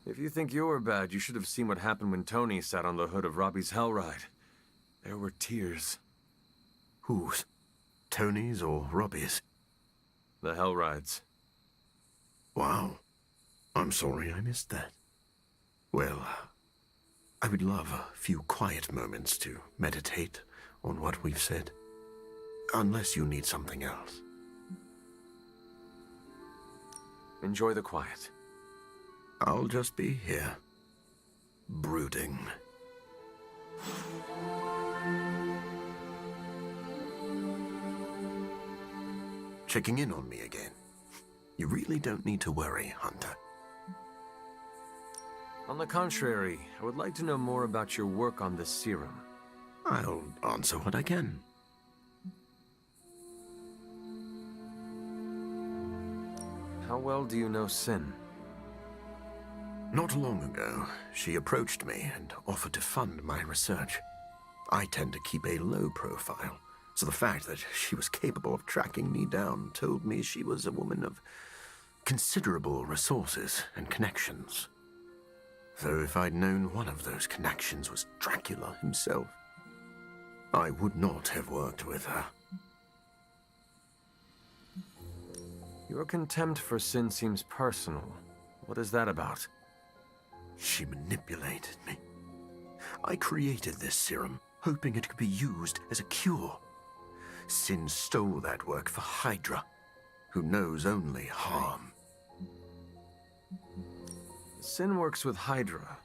If you think you're bad, you should have seen what happened when Tony sat on the hood of Robbie's Hellride. There were tears. Whose? Tony's or Robbie's? The Hellrides. Wow. I'm sorry I missed that. Well, I would love a few quiet moments to meditate on what we've said. Unless you need something else. Enjoy the quiet. I'll just be here, brooding. Checking in on me again. You really don't need to worry, Hunter. On the contrary, I would like to know more about your work on this serum. I'll answer what I can. How well do you know Sin? Not long ago, she approached me and offered to fund my research. I tend to keep a low profile, so the fact that she was capable of tracking me down told me she was a woman of considerable resources and connections. Though if I'd known one of those connections was Dracula himself, I would not have worked with her. Your contempt for Sin seems personal. What is that about? She manipulated me. I created this serum, hoping it could be used as a cure. Sin stole that work for Hydra, who knows only harm. Sin works with Hydra.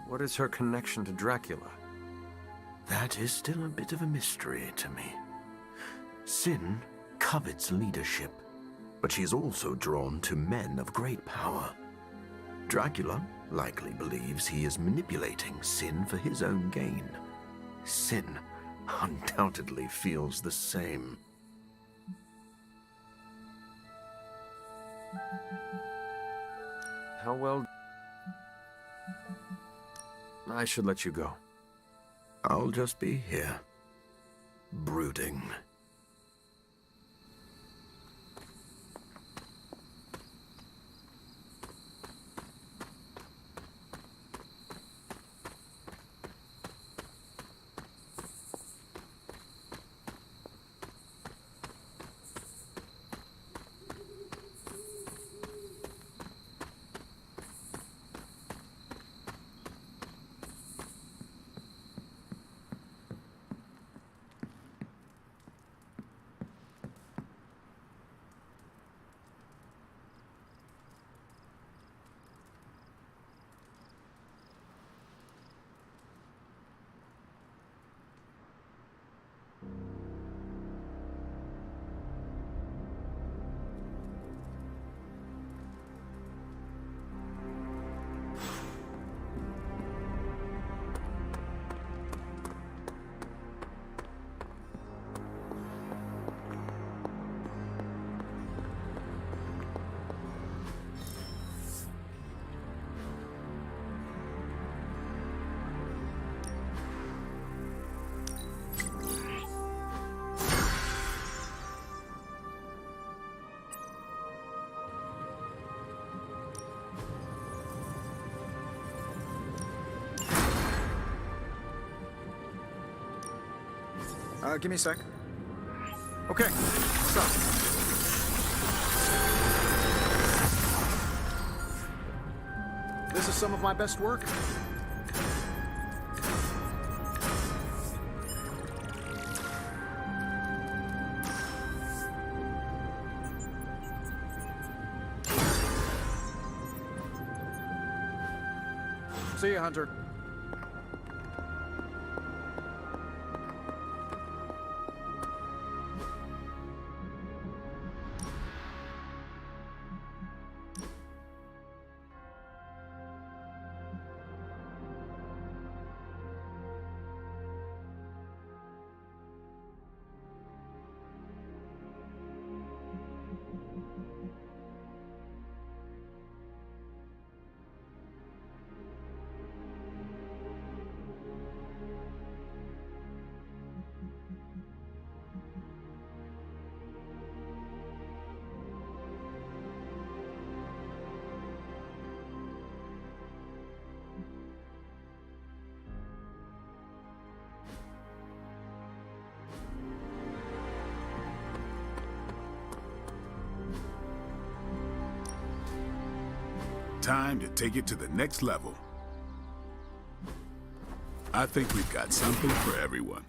What is her connection to Dracula? That is still a bit of a mystery to me. Sin covets leadership, but she is also drawn to men of great power. Dracula likely believes he is manipulating Sin for his own gain. Sin undoubtedly feels the same. How well... I should let you go. I'll just be here, brooding. Give me a sec. Okay, what's up? This is some of my best work. See you, Hunter. time to take it to the next level. I think we've got something for everyone.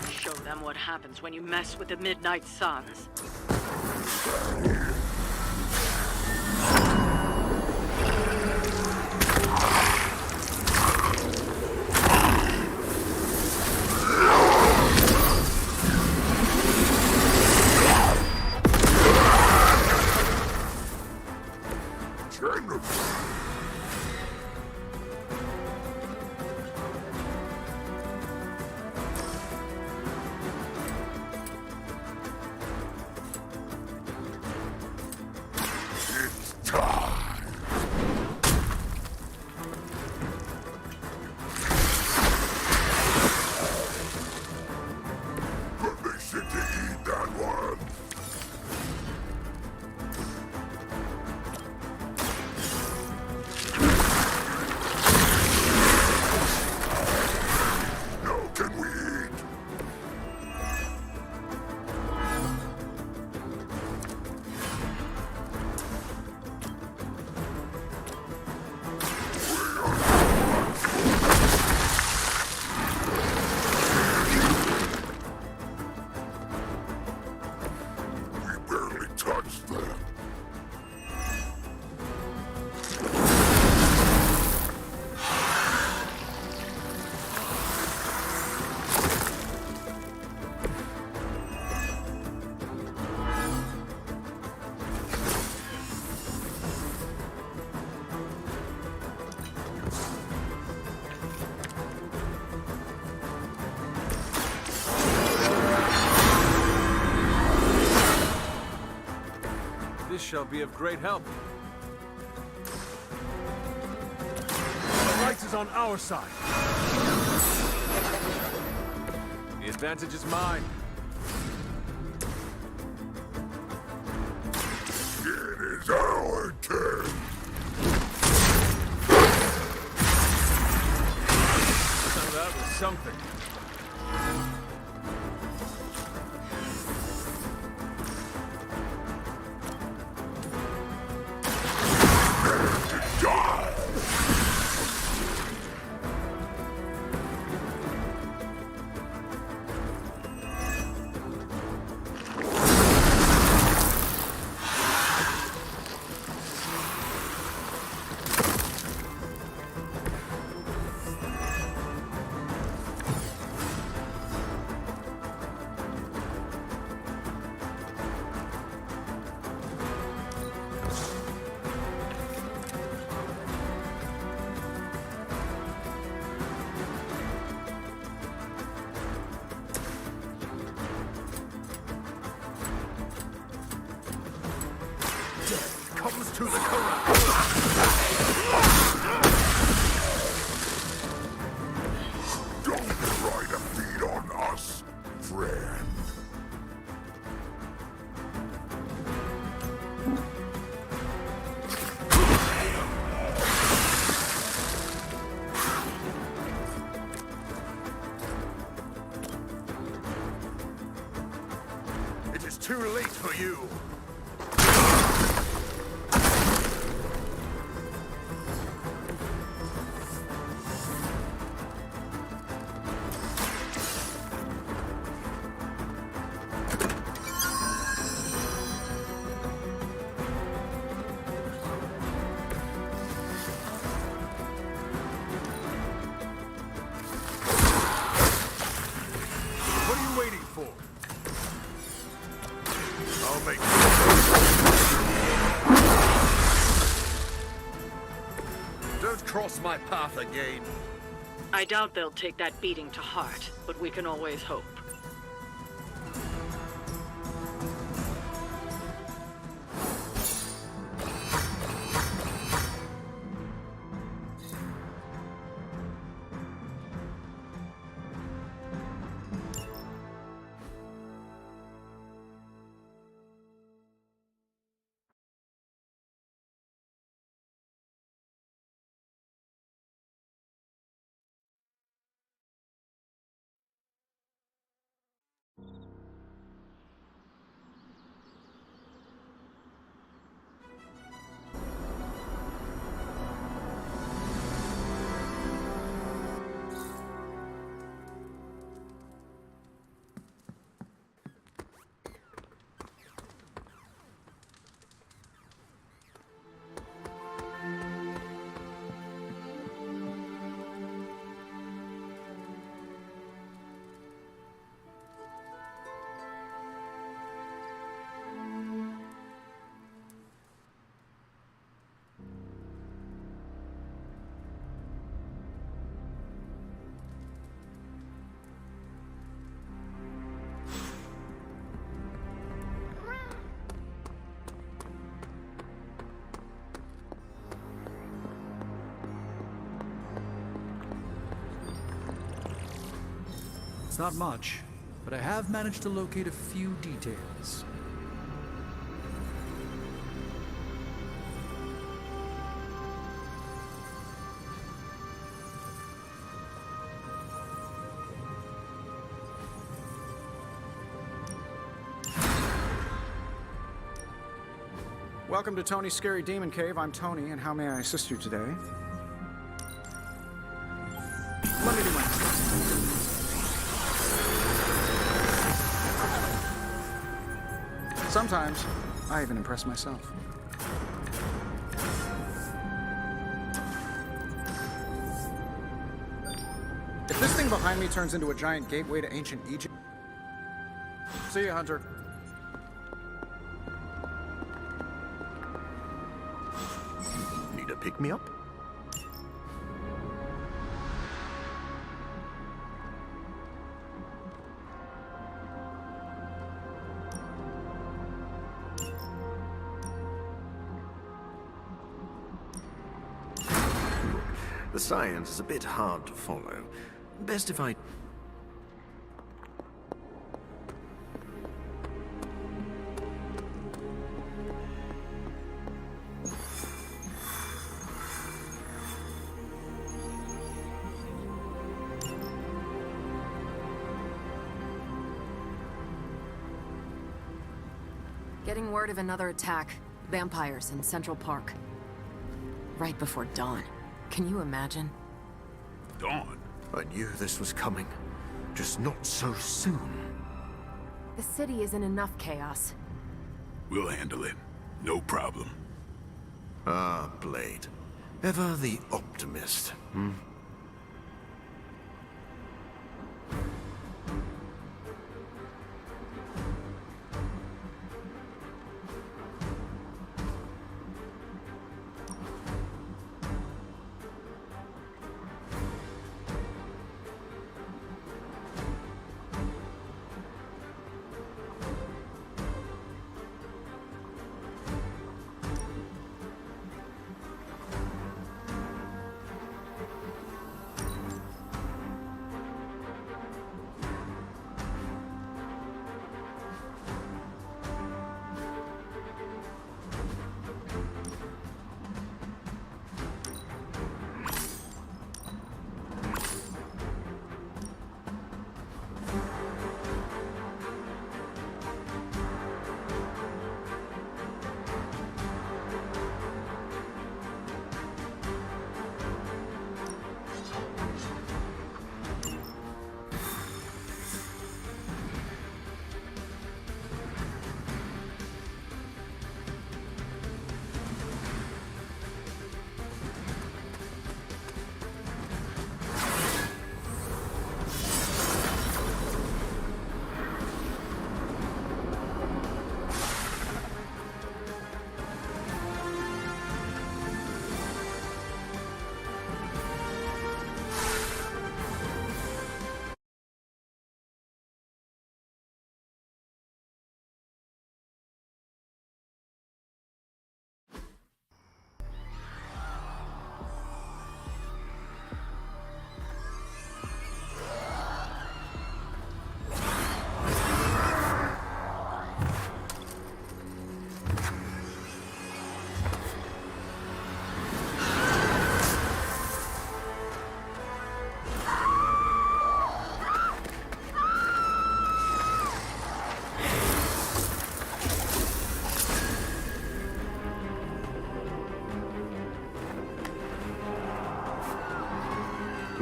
Show them what happens when you mess with the Midnight Suns. This shall be of great help. The light is on our side. The advantage is mine. It is our turn. Now that was something. Comes to the corral. Don't try to feed on us. you! What are you waiting for? I'll make you. Don't cross my path again. I doubt they'll take that beating to heart, but we can always hope. It's not much, but I have managed to locate a few details. Welcome to Tony's Scary Demon Cave. I'm Tony, and how may I assist you today? Let me do my... Sometimes, I even impress myself. If this thing behind me turns into a giant gateway to ancient Egypt... See ya, Hunter. Need a pick-me-up? The science is a bit hard to follow. Best if I... Getting word of another attack. Vampires in Central Park. Right before dawn. Can you imagine? Dawn? I knew this was coming. Just not so soon. The city is in enough chaos. We'll handle it. No problem. Ah, Blade. Ever the optimist, hmm?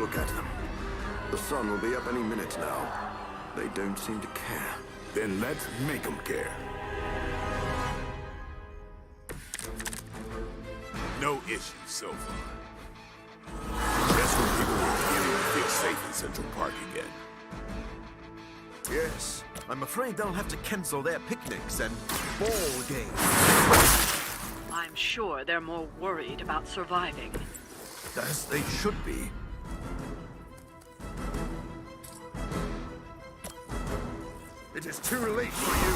look at them. The sun will be up any minute now. They don't seem to care. Then let's make them care. No issues so far. Just when people were beginning to feel safe in Central Park again. Yes, I'm afraid they'll have to cancel their picnics and ball games. I'm sure they're more worried about surviving. As they should be. It is too late for you.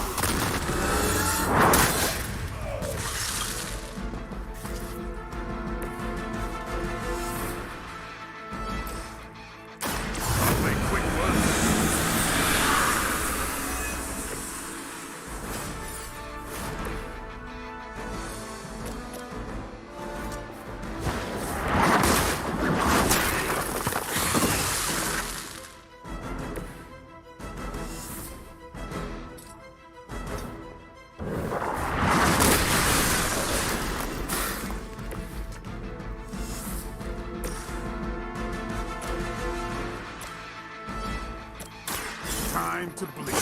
Time to bleed.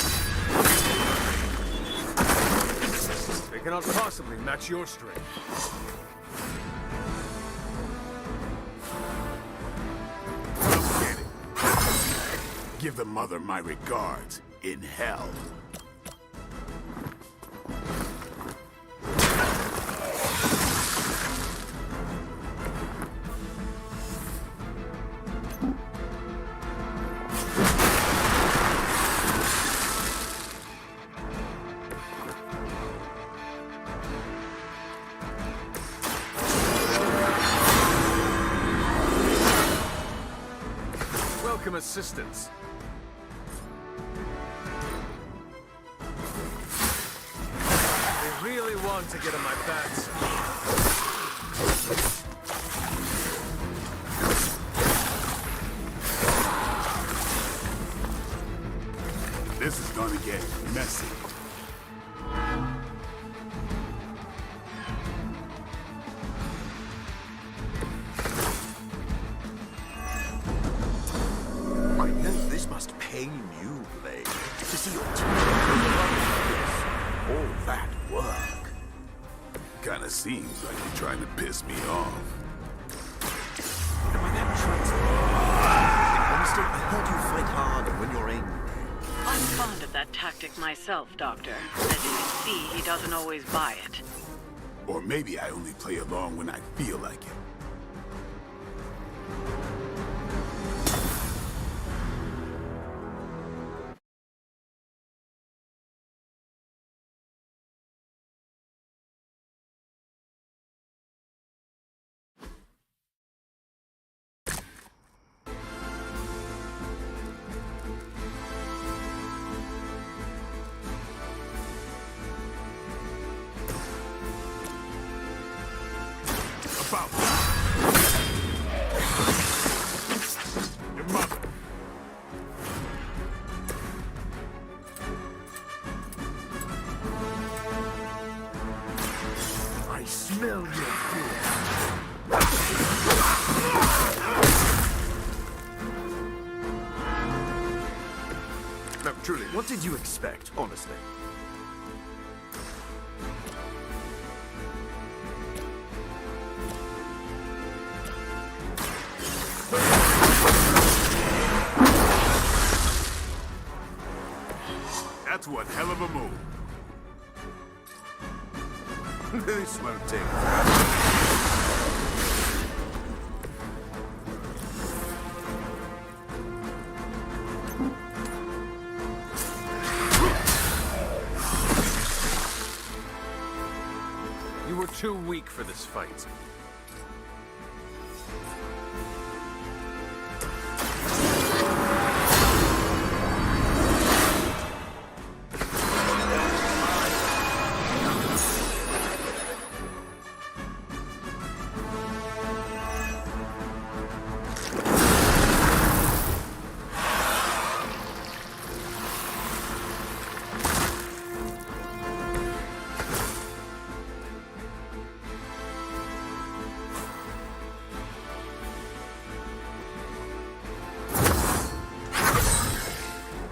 They cannot possibly match your strength. Come get it. Give the mother my regards in hell. Assistance. They really want to get on my bad side. This is gonna get messy. Pain you, Blade, to see your team all that work. Kinda seems like you're trying to piss me off. Am I that transparent? I heard you fight harder when you're angry. I'm fond of that tactic myself, Doctor. As you can see, he doesn't always buy it. Or maybe I only play along when I feel like it. About your mother. I smell your fear. No, truly, what did you expect, honestly? That's one hell of a move. This won't take. You were too weak for this fight.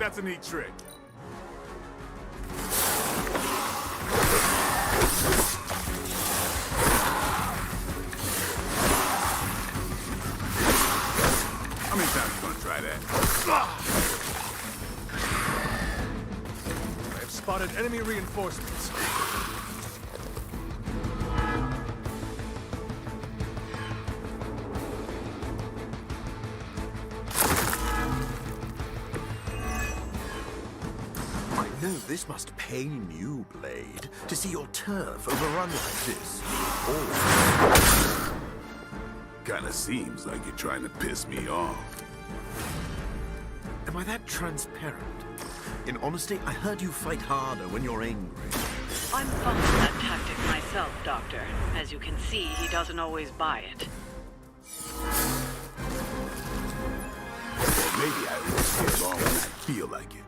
That's a neat trick. How many times you gonna try that? I have spotted enemy reinforcements. I know this must pain you, Blade, to see your turf overrun like this. Oh. Kinda seems like you're trying to piss me off. Am I that transparent? In honesty, I heard you fight harder when you're angry. I'm fond of that tactic myself, Doctor. As you can see, he doesn't always buy it. Or maybe I only get along when I feel like it.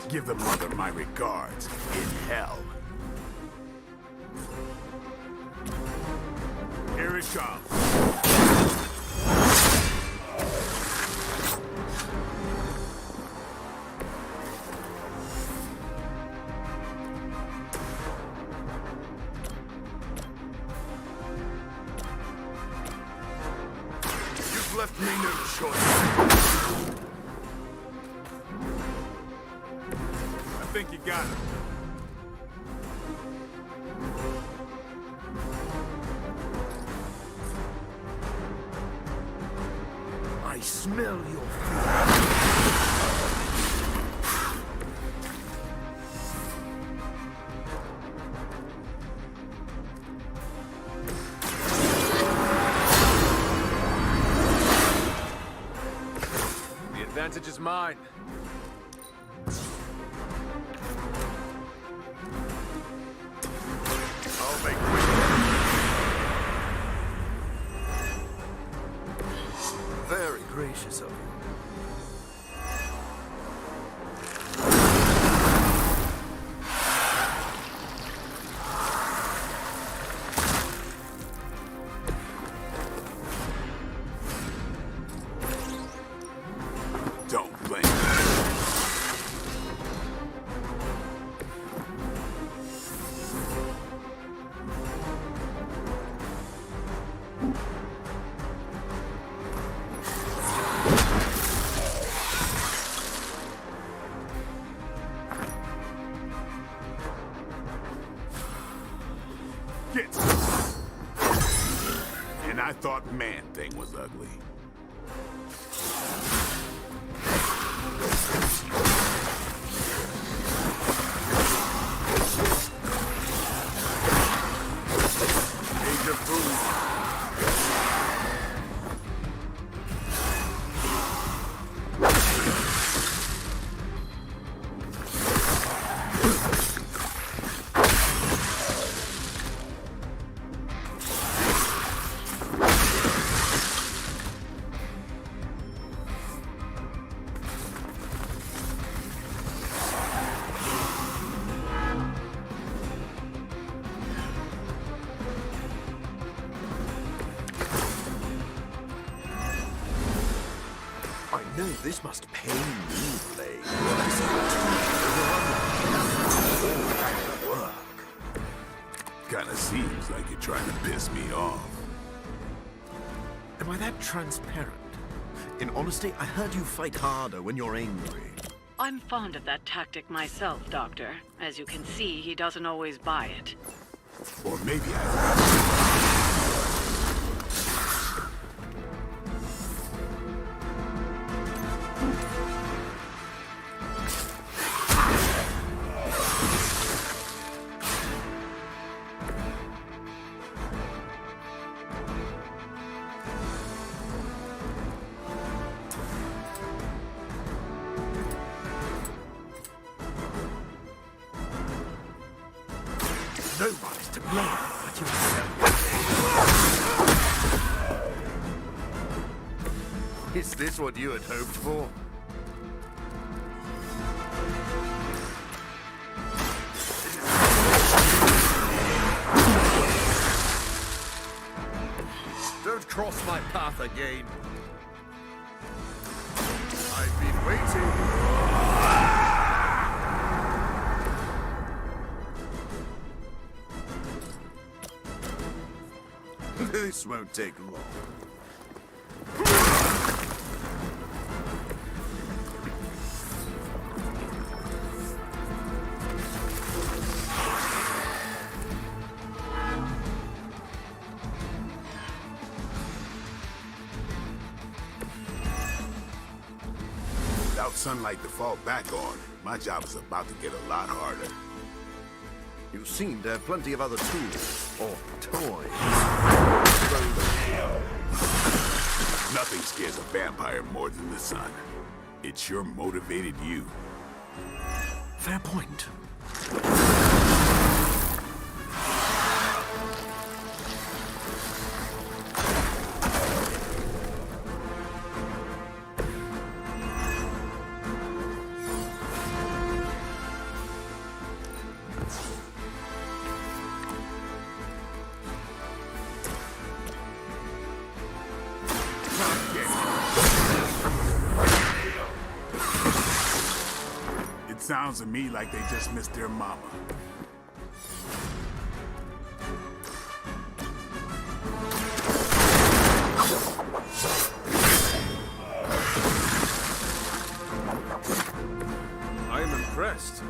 Give the mother my regards in hell. Here it comes. You've left me no choice. I think you got it. I smell your fear. The advantage is mine. I'll make quick. Very gracious of you. Don't blame me. Get. And I thought Man-Thing was ugly. Age of food. I know this must pain you, Blade. To see your turf overrun like this. All that work. Kinda seems like you're trying to piss me off. Am I that transparent? In honesty, I heard you fight harder when you're angry. I'm fond of that tactic myself, Doctor. As you can see, he doesn't always buy it. Or maybe I... blade, but you Is this what you had hoped for? Don't cross my path again. I've been waiting. This won't take long. Without sunlight to fall back on, my job is about to get a lot harder. You seem to have plenty of other tools, or toys. Nothing scares a vampire more than the sun. It sure motivated you. Fair point. It sounds to me like they just missed their mama. I am impressed.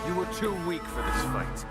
You were too weak for this fight.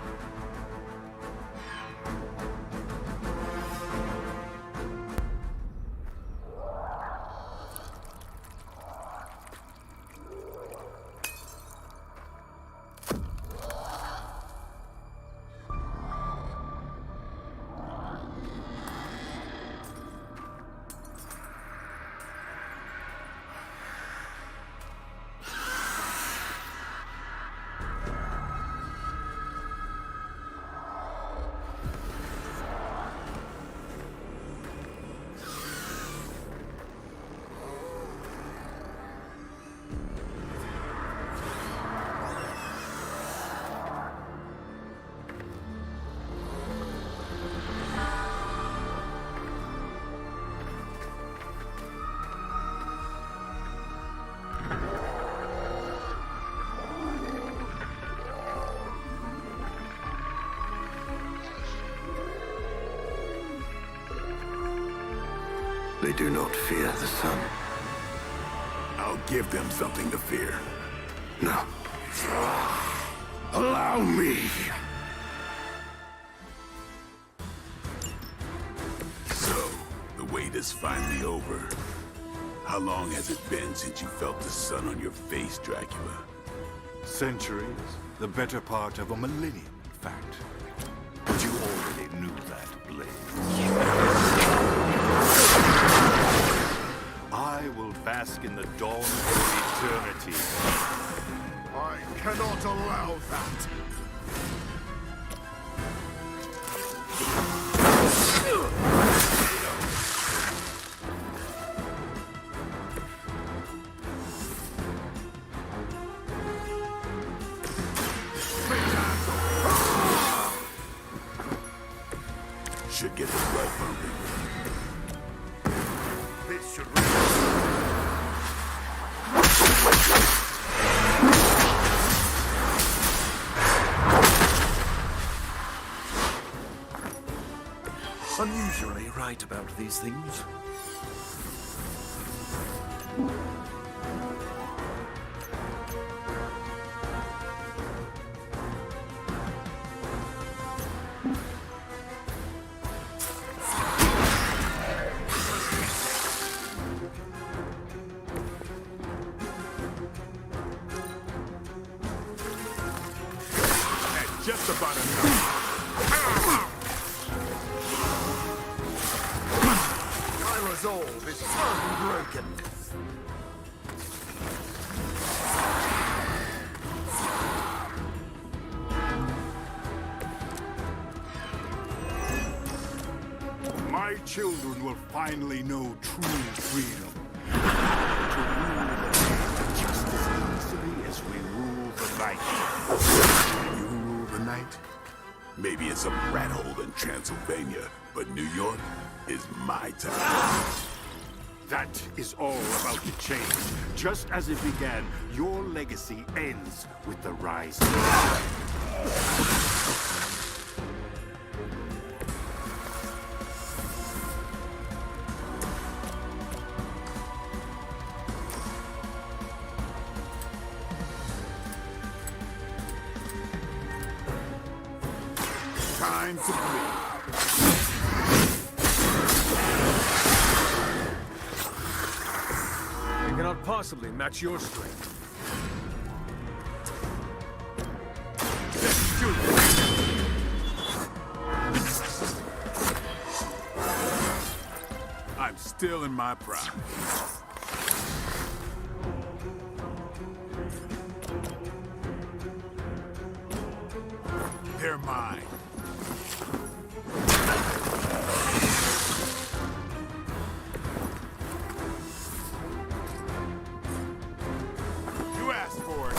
They do not fear the sun. I'll give them something to fear. No. Allow me! So, the wait is finally over. How long has it been since you felt the sun on your face, Dracula? Centuries. The better part of a millennium, in fact. But you already knew that, Blade. I will bask in the dawn of eternity. I cannot allow that. Should get the blood pumping. This should unusually right about these things. just about enough. My resolve is unbroken. My children will finally know true freedom. To rule the night just as easily as we rule the night. You rule the night? Maybe it's some rat hole in Transylvania, but New York is my town. That is all about to change. Just as it began, your legacy ends with the rise. Time to bleed. They cannot possibly match your strength. Let's do it. I'm still in my prime. They're mine. You asked for it.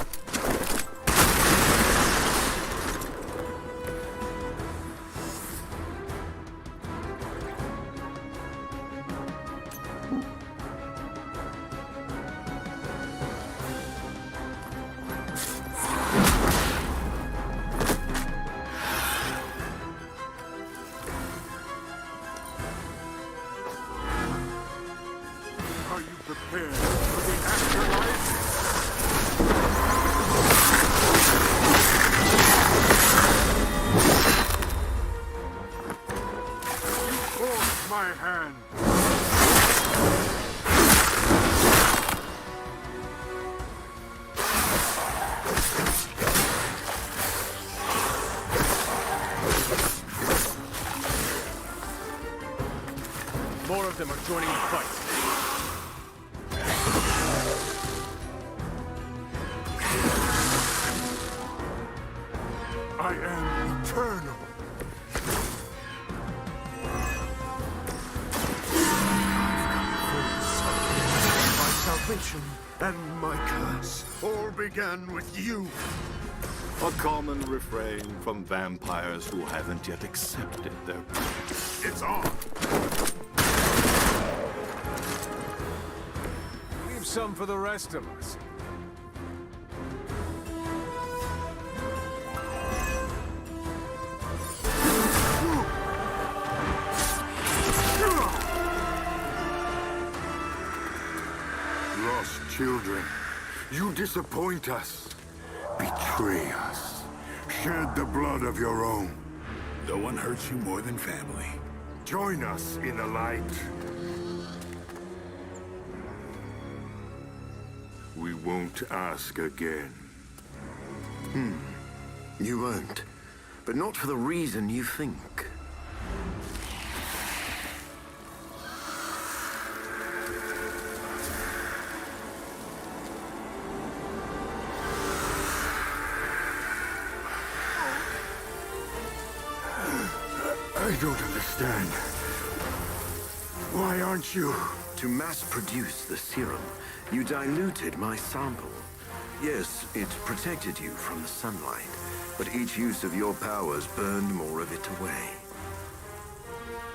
Are you prepared for the afterlife? Force my hand. More of them are joining the fight. I am eternal. My salvation and my curse all began with you. A common refrain from vampires who haven't yet accepted their fate. It's on. Leave some for the rest of us. Lost children, you disappoint us, betray us, shed the blood of your own. No one hurts you more than family. Join us in the light. We won't ask again. You won't. But not for the reason you think. I don't understand. Why aren't you? To mass produce the serum, you diluted my sample. Yes, it protected you from the sunlight, but each use of your powers burned more of it away.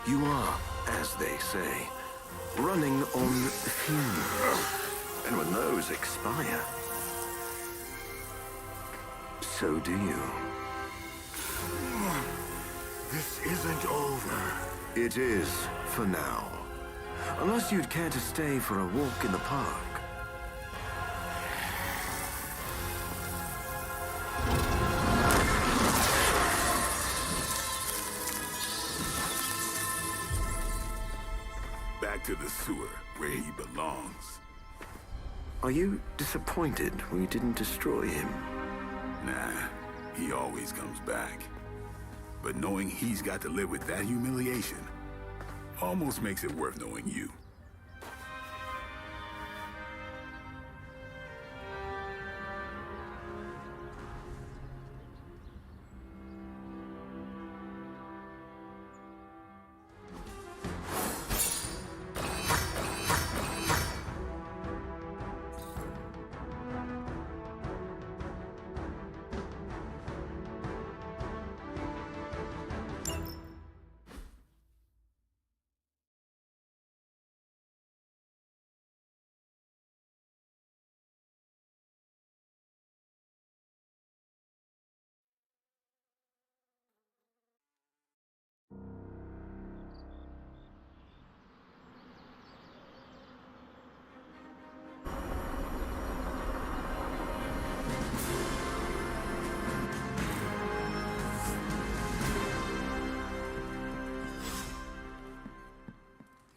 You are, as they say, running on fumes. And when those expire, so do you. This isn't over. It is, for now. Unless you'd care to stay for a walk in the park. Back to the sewer, where he belongs. Are you disappointed we didn't destroy him? Nah, he always comes back. But knowing he's got to live with that humiliation almost makes it worth knowing you.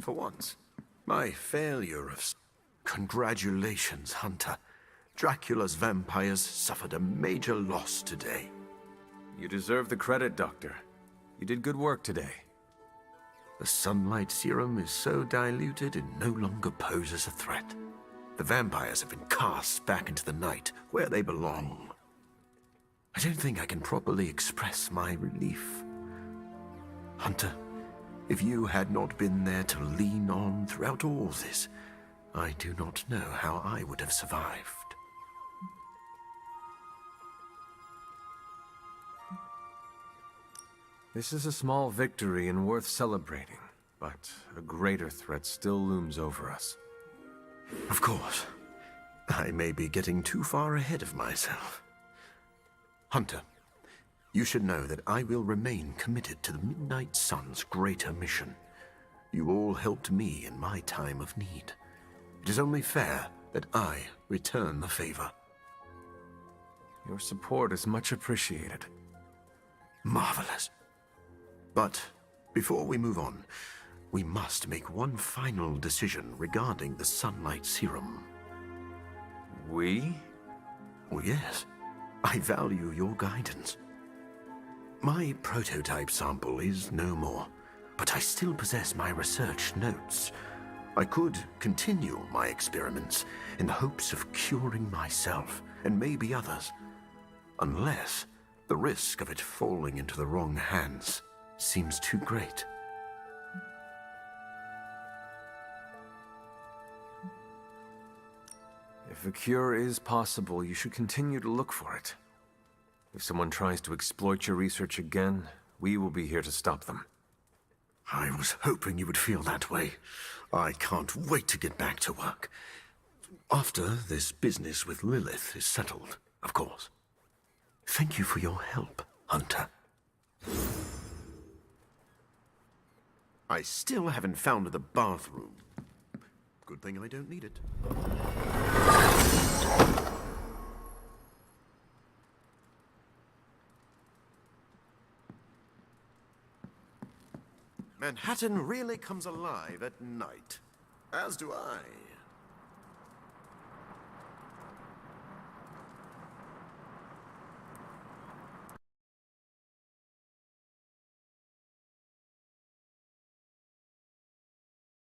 For once, my failure of... Congratulations, Hunter. Dracula's vampires suffered a major loss today. You deserve the credit, Doctor. You did good work today. The sunlight serum is so diluted it no longer poses a threat. The vampires have been cast back into the night, where they belong. I don't think I can properly express my relief. Hunter, if you had not been there to lean on throughout all this, I do not know how I would have survived. This is a small victory and worth celebrating, but a greater threat still looms over us. Of course. I may be getting too far ahead of myself. Hunter, you should know that I will remain committed to the Midnight Sun's greater mission. You all helped me in my time of need. It is only fair that I return the favor. Your support is much appreciated. Marvelous. But before we move on, we must make one final decision regarding the sunlight serum. We? Oh, yes. I value your guidance. My prototype sample is no more, but I still possess my research notes. I could continue my experiments in the hopes of curing myself and maybe others, unless the risk of it falling into the wrong hands seems too great. If a cure is possible, you should continue to look for it. If someone tries to exploit your research again, we will be here to stop them. I was hoping you would feel that way. I can't wait to get back to work. After this business with Lilith is settled, of course. Thank you for your help, Hunter. I still haven't found the bathroom. Good thing I don't need it. Manhattan really comes alive at night. As do I.